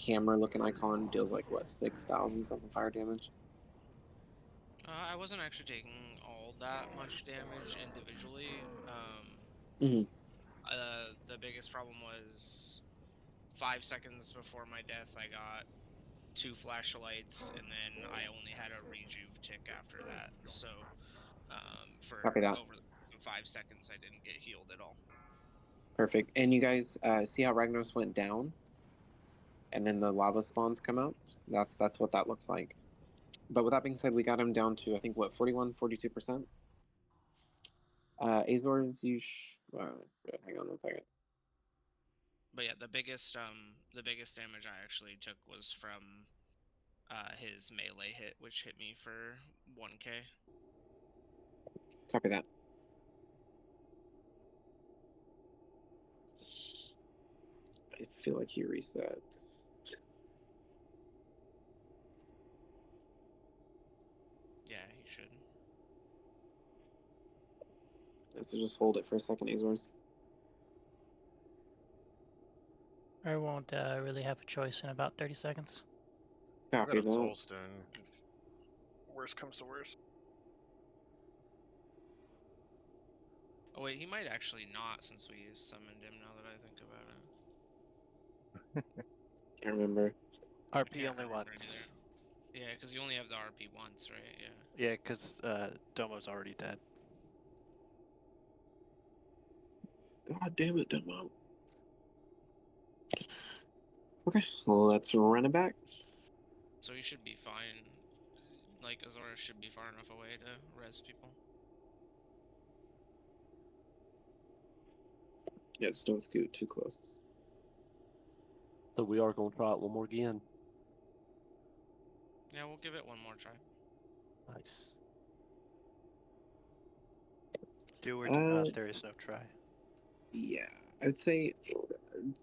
hammer-looking icon deals like, what, 6,000 something fire damage? I wasn't actually taking all that much damage individually. The biggest problem was 5 seconds before my death, I got 2 flashlights, and then I only had a rejuve tick after that. So, for Copy that. over 5 seconds, I didn't get healed at all. Perfect. And you guys see how Ragnaros went down? And then the lava spawns come out? That's what that looks like. But with that being said, we got him down to, I think, what, 41, 42%? Azores, hang on one second. But yeah, the biggest damage I actually took was from his melee hit, which hit me for 1k. Copy that. I feel like he resets. Yeah, he should. So just hold it for a second, Azores. I won't really have a choice in about 30 seconds. I've Copy got a that. Soulstone. If worst comes to worst. Oh wait, he might actually not, since we summoned him, now that I think about it. Can't remember. RP only once. Yeah, because you only have the RP once, right? Yeah. Yeah, because Domo's already dead. God damn it, Domo. Okay, let's run it back. So you should be fine. Like, Azores should be far enough away to res people. Yeah, just don't scoot too close. So we are going to try it one more again. Yeah, we'll give it one more try. Nice. Do or do not, there is no try. Yeah, I would say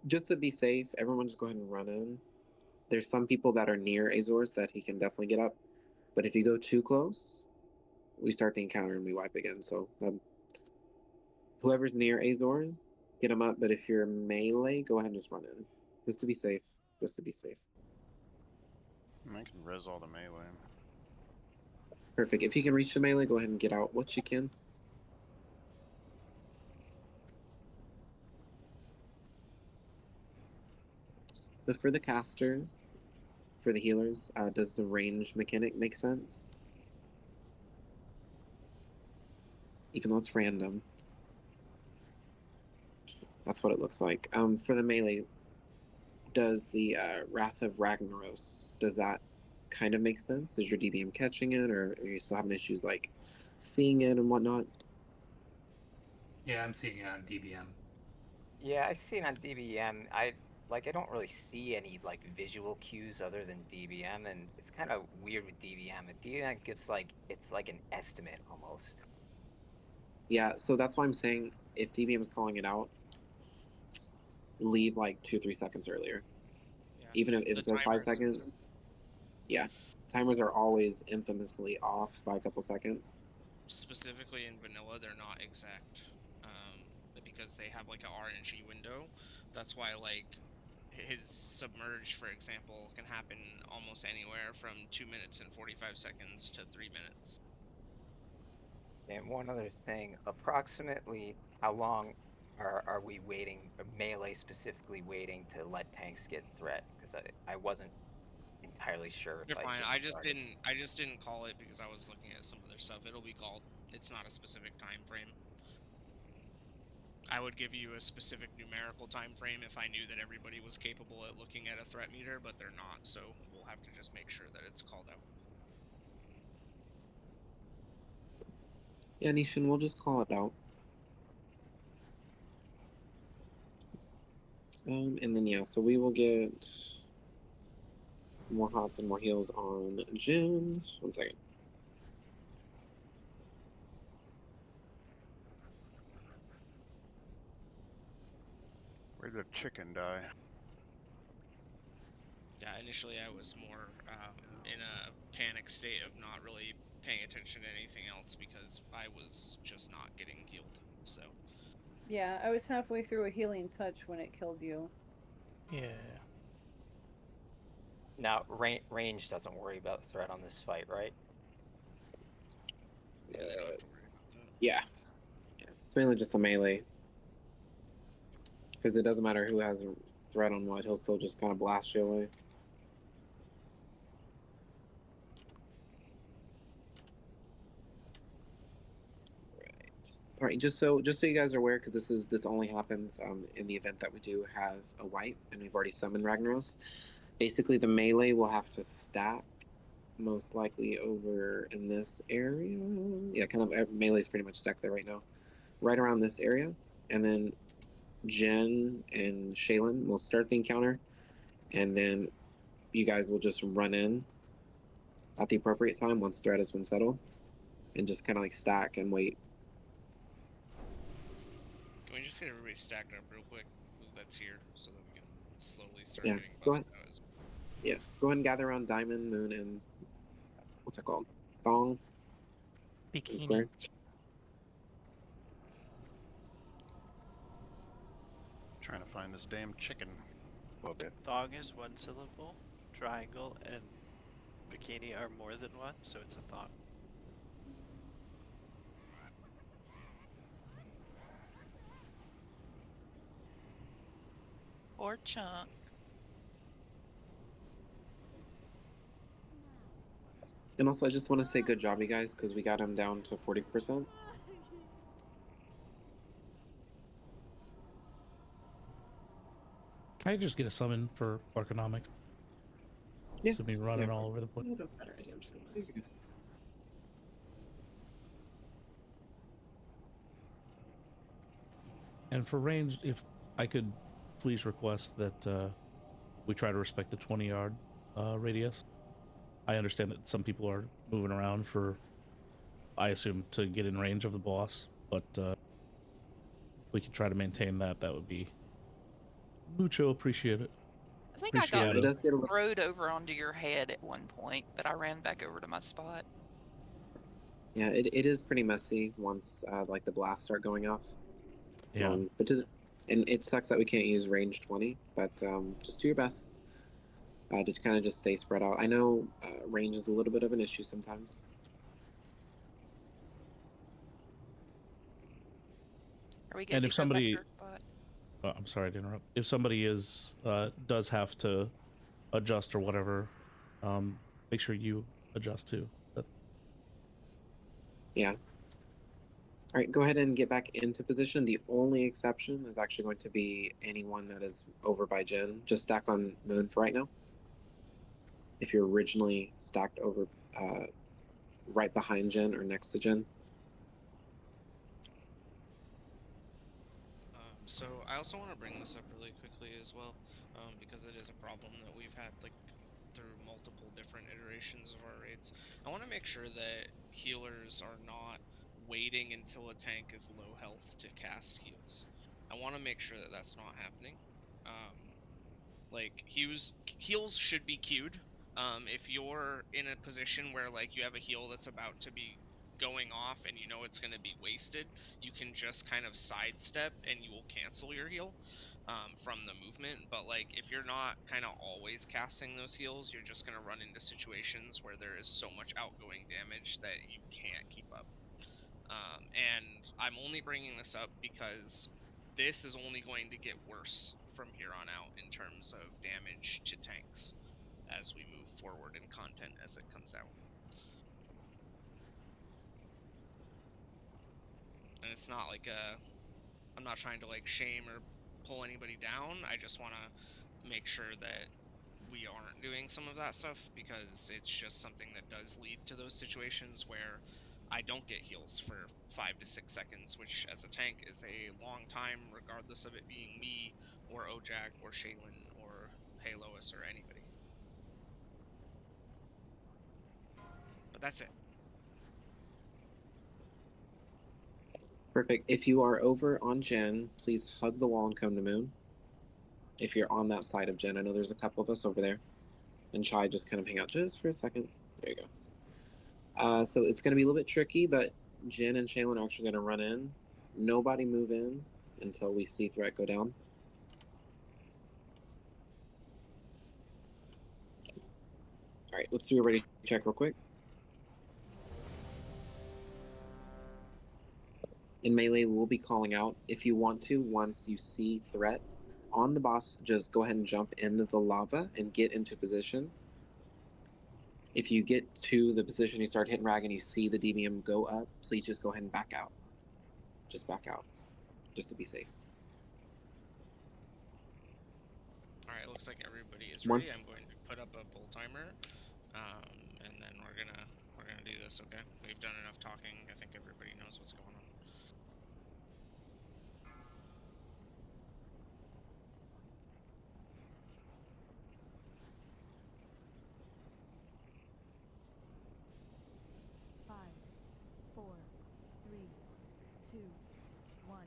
just to be safe, everyone just go ahead and run in. There's some people that are near Azores that he can definitely get up, but if you go too close, we start the encounter and we wipe again. So whoever's near Azores, get him up. But if you're melee, go ahead and just run in, just to be safe. Just to be safe. I can res all the melee. Perfect. If you can reach the melee, go ahead and get out what you can. But for the casters, for the healers, does the range mechanic make sense? Even though it's random. That's what it looks like. For the melee, does the Wrath of Ragnaros, does that kind of make sense? Is your DBM catching it, or are you still having issues like seeing it and whatnot? Yeah, I'm seeing it on DBM. Yeah, I see it on DBM. I don't really see any like visual cues other than DBM, and it's kind of weird with DBM. DBM gives it's like an estimate almost. Yeah, so that's why I'm saying if DBM is calling it out, leave like 2-3 seconds earlier. Yeah. Even if it says 5 timers- seconds. Yeah, timers are always infamously off by a couple seconds. Specifically in vanilla, they're not exact, because they have like an RNG window. That's why like his submerge, for example, can happen almost anywhere from 2 minutes and 45 seconds to 3 minutes. And one other thing, approximately how long are we waiting, melee specifically waiting to let tanks get threat? Because I wasn't entirely sure if You're I fine. should I have just started. didn't call it because I was looking at some of their stuff. It'll be called. It's not a specific time frame. I would give you a specific numerical time frame if I knew that everybody was capable at looking at a threat meter, but they're not. So we'll have to just make sure that it's called out. Yeah, Nishan, we'll just call it out. And then yeah, so we will get more hots and more heals on Jin. 1 second. Where'd the chicken die? Yeah, initially I was more in a panic state of not really paying attention to anything else because I was just not getting healed. So Yeah, I was halfway through a healing touch when it killed you. Yeah. Now, range doesn't worry about threat on this fight, right? Yeah. It's mainly just a melee. Because it doesn't matter who has a threat on what, he'll still just kind of blast you away. All right, just so you guys are aware, because this only happens in the event that we do have a wipe, and we've already summoned Ragnaros. Basically, the melee will have to stack, most likely over in this area. Yeah, kind of melee is pretty much stacked there right now, right around this area, and then Jen and Shaylinn will start the encounter, and then you guys will just run in at the appropriate time once threat has been settled, and just kind of like stack and wait. can we just get everybody stacked up real quick that's here so that we can slowly start Yeah, getting go buffs ahead. out? Yeah, go ahead and gather around Diamond, Moon, and what's it called? Thong? Bikini. Square? Trying to find this damn chicken. Okay. Thong is 1 syllable, triangle and bikini are more than one, so it's a thong. Or chunk. And also, I just want to say good job, you guys, because we got him down to 40%. Can I just get a summon for Arconomics? Yeah. So be running Yeah. all over the place. I think that's a better idea. I'm just gonna- And for range, if I could please request that we try to respect the 20-yard radius. I understand that some people are moving around for, I assume, to get in range of the boss, but we can try to maintain that. That would be mucho appreciated. I think I got it does get a little. rode over onto your head at one point, but I ran back over to my spot. Yeah, it is pretty messy once like the blasts start going off. Yeah. And it sucks that we can't use range 20, but just do your best to kind of just stay spread out. I know range is a little bit of an issue sometimes. Are we good And to if go back to somebody, our spot? I'm sorry to interrupt. If somebody is does have to adjust or whatever, make sure you adjust too. Yeah. All right, go ahead and get back into position. The only exception is actually going to be anyone that is over by Jen. Just stack on Moon for right now. If you're originally stacked over right behind Jen or next to Jen. So I also want to bring this up really quickly as well, because it is a problem that we've had like through multiple different iterations of our raids. I want to make sure that healers are not waiting until a tank is low health to cast heals. I want to make sure that that's not happening. Like heals should be queued. If you're in a position where like you have a heal that's about to be going off and you know it's going to be wasted, you can just kind of sidestep and you will cancel your heal from the movement. But like if you're not kind of always casting those heals, you're just going to run into situations where there is so much outgoing damage that you can't keep up. And I'm only bringing this up because this is only going to get worse from here on out in terms of damage to tanks as we move forward in content as it comes out. And it's not like I'm not trying to like shame or pull anybody down. I just want to make sure that we aren't doing some of that stuff because it's just something that does lead to those situations where I don't get heals for 5 to 6 seconds, which as a tank is a long time, regardless of it being me or Ojack or Shaylinn or Heylois or anybody. But that's it. Perfect. If you are over on Jen, please hug the wall and come to Moon. If you're on that side of Jen, I know there's a couple of us over there. And Chai, just kind of hang out just for a second. There you go. So it's going to be a little bit tricky, but Jen and Shaylinn are actually going to run in. Nobody move in until we see threat go down. All right, let's do a ready check real quick. In melee, we'll be calling out. If you want to, once you see threat on the boss, just go ahead and jump into the lava and get into position. If you get to the position you start hitting Rag and you see the DBM go up, please just go ahead and back out. Just back out, just to be safe. All right, looks like everybody is ready. I'm going to put up a pull timer, and then we're gonna do this. Okay, we've done enough talking. I think everybody knows what's going on. Five, 4, 3, 2, 1.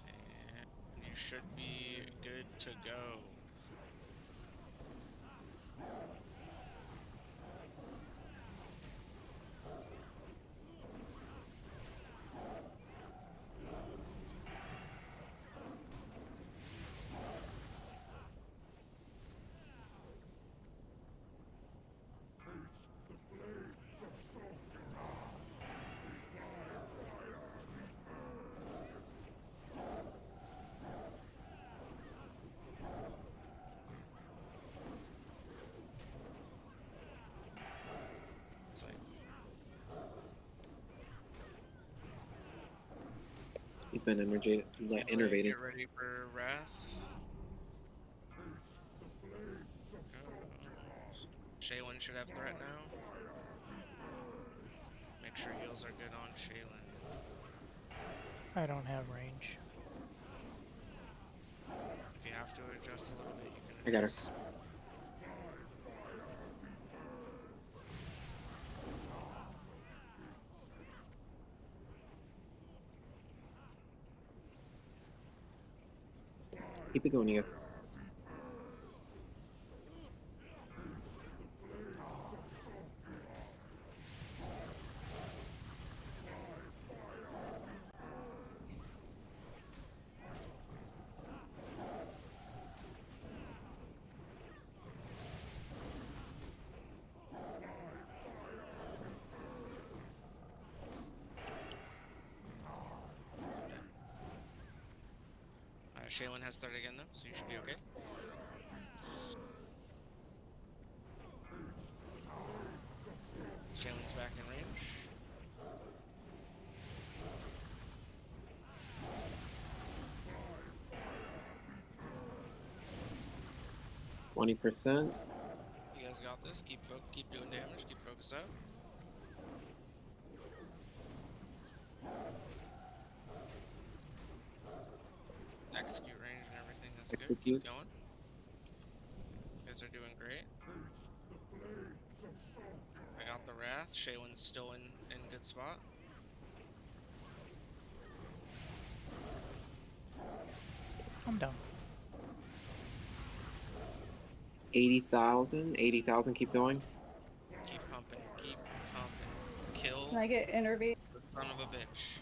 And you should be good to go. You've been innervated. Get ready for Wrath. Shaylinn should have threat now. Make sure heals are good on Shaylinn. I don't have range. If you have to adjust a little bit, you can adjust. I got her. Keep it going, you guys. Shaylinn has third again though, so you should be okay. Shaylinn's back in range. %. You guys got this. Keep doing damage. Keep focus out. Execute range and everything. That's good. Execute. Keep going. You guys are doing great. I got the Wrath. Shaylinn's still in good spot. I'm down. 80,000. 80,000. Keep going. Keep pumping. Keep pumping. Kill Can I get intervene? the son of a bitch.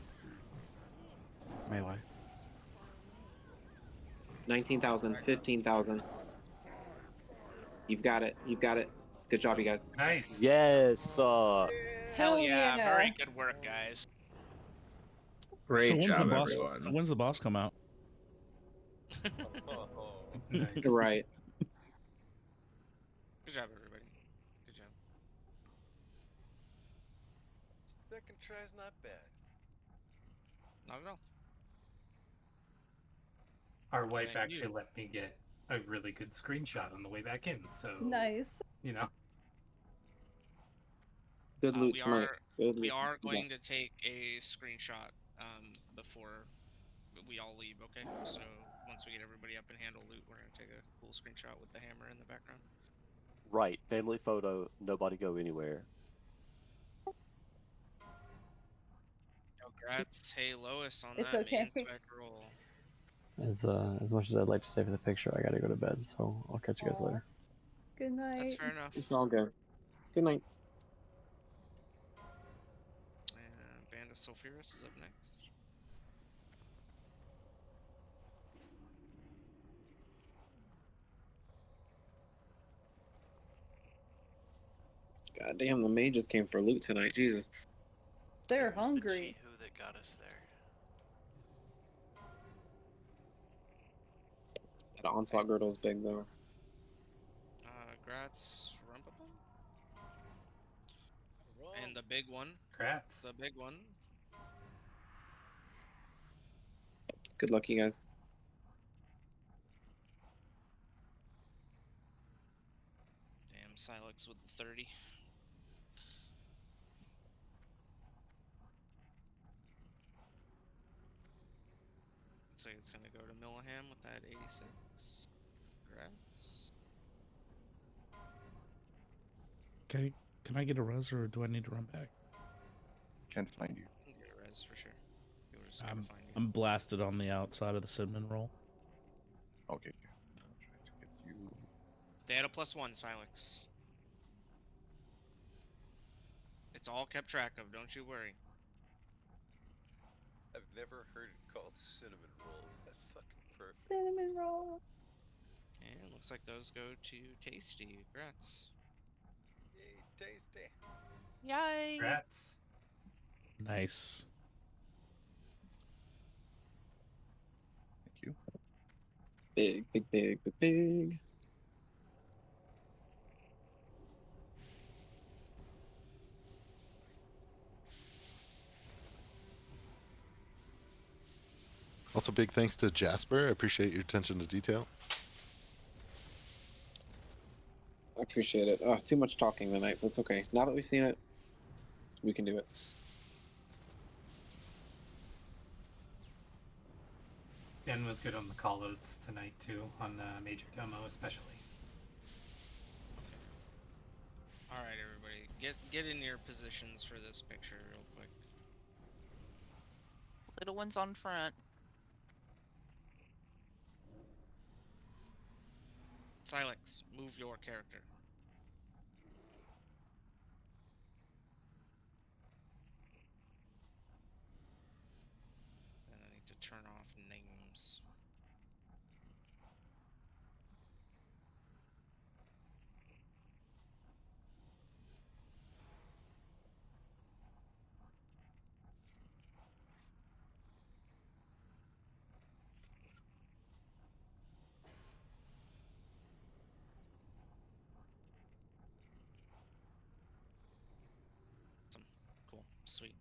Melee. 19,000. 15,000. You've got it. You've got it. Good job, you guys. Nice. Yes. Hell yeah. Very good work, guys. So when's the boss come out? Nice. Right. Good job, everybody. Good job. Second try's not bad. Not at all. Our wife Thank actually you. let me get a really good screenshot on the way back in, so Nice. you know. Good loot We tonight. Good we loot. are Yeah. going to take a screenshot before we all leave, okay? So once we get everybody up and handle loot, we're gonna take a cool screenshot with the hammer in the background. Right. Family photo. Nobody go anywhere. Congrats, Heylois, on It's that okay. main spec roll. As much as I'd like to stay for the picture, I gotta go to bed, so I'll catch you guys later. Good night. That's fair enough. It's all good. Good night. And Band of Sulphurous is up next. God damn, the mages came for loot tonight. Jesus. They're Who's the hungry. Chaiwolf that got us there? That onslaught girdle's big though. Grats Rumpabum? And the big one. Grats. The big one. Good luck, you guys. Damn, Silex with the 30. Looks like it's gonna go to Millaham with that 86. Congrats. Okay, can I get a res or do I need to run back? Can't find you. You can get a res for sure. People just gotta find you. I'm blasted on the outside of the cinnamon roll. Okay. I'll try to get you. They had a +1, Silex. It's all kept track of, don't you worry. I've never heard it called cinnamon rolls. That's fucking perfect. Cinnamon roll. And looks like those go to Tasty. Congrats. Yay, tasty. Yay! Grats. Nice. Thank you. Big, big, big, big, big. Also, big thanks to Jasper. I appreciate your attention to detail. I appreciate it. Too much talking tonight, but it's okay. Now that we've seen it, we can do it. Ben was good on the callouts tonight too, on the major demo especially. Alright, everybody. Get in your positions for this picture real quick. Little ones on front. Silex, move your character. And I need to turn off names. Awesome. Cool. Sweet.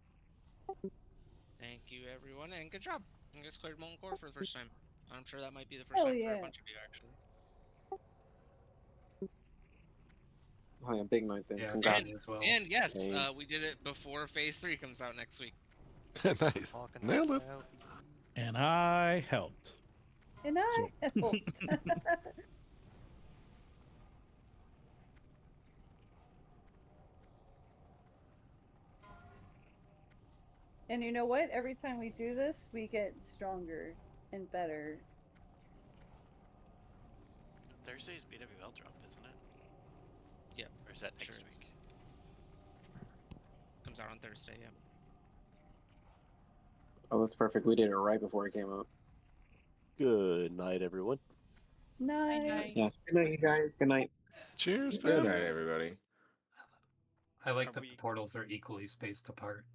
Thank you, everyone, and good job. I just cleared Molten Core for the first time. I'm sure that might be the first Hell time for a yeah. bunch of you, actually. Oh yeah, big night then. Yeah, for Congrats. me as well. And yes, Same. we did it before Phase 3 comes out next week. Nice. Nailed it. And I helped. And I helped. And you know what? Every time we do this, we get stronger and better. Thursday's BWL drop, isn't it? Yep. Or is that next Sure week? Comes out on Thursday, yeah. Oh, that's perfect. We did it right before it came out. Good night, everyone. Night. Yeah. Good night, you guys. Good night. Cheers, Good fam. night, everybody. I like Are that we- the portals are equally spaced apart.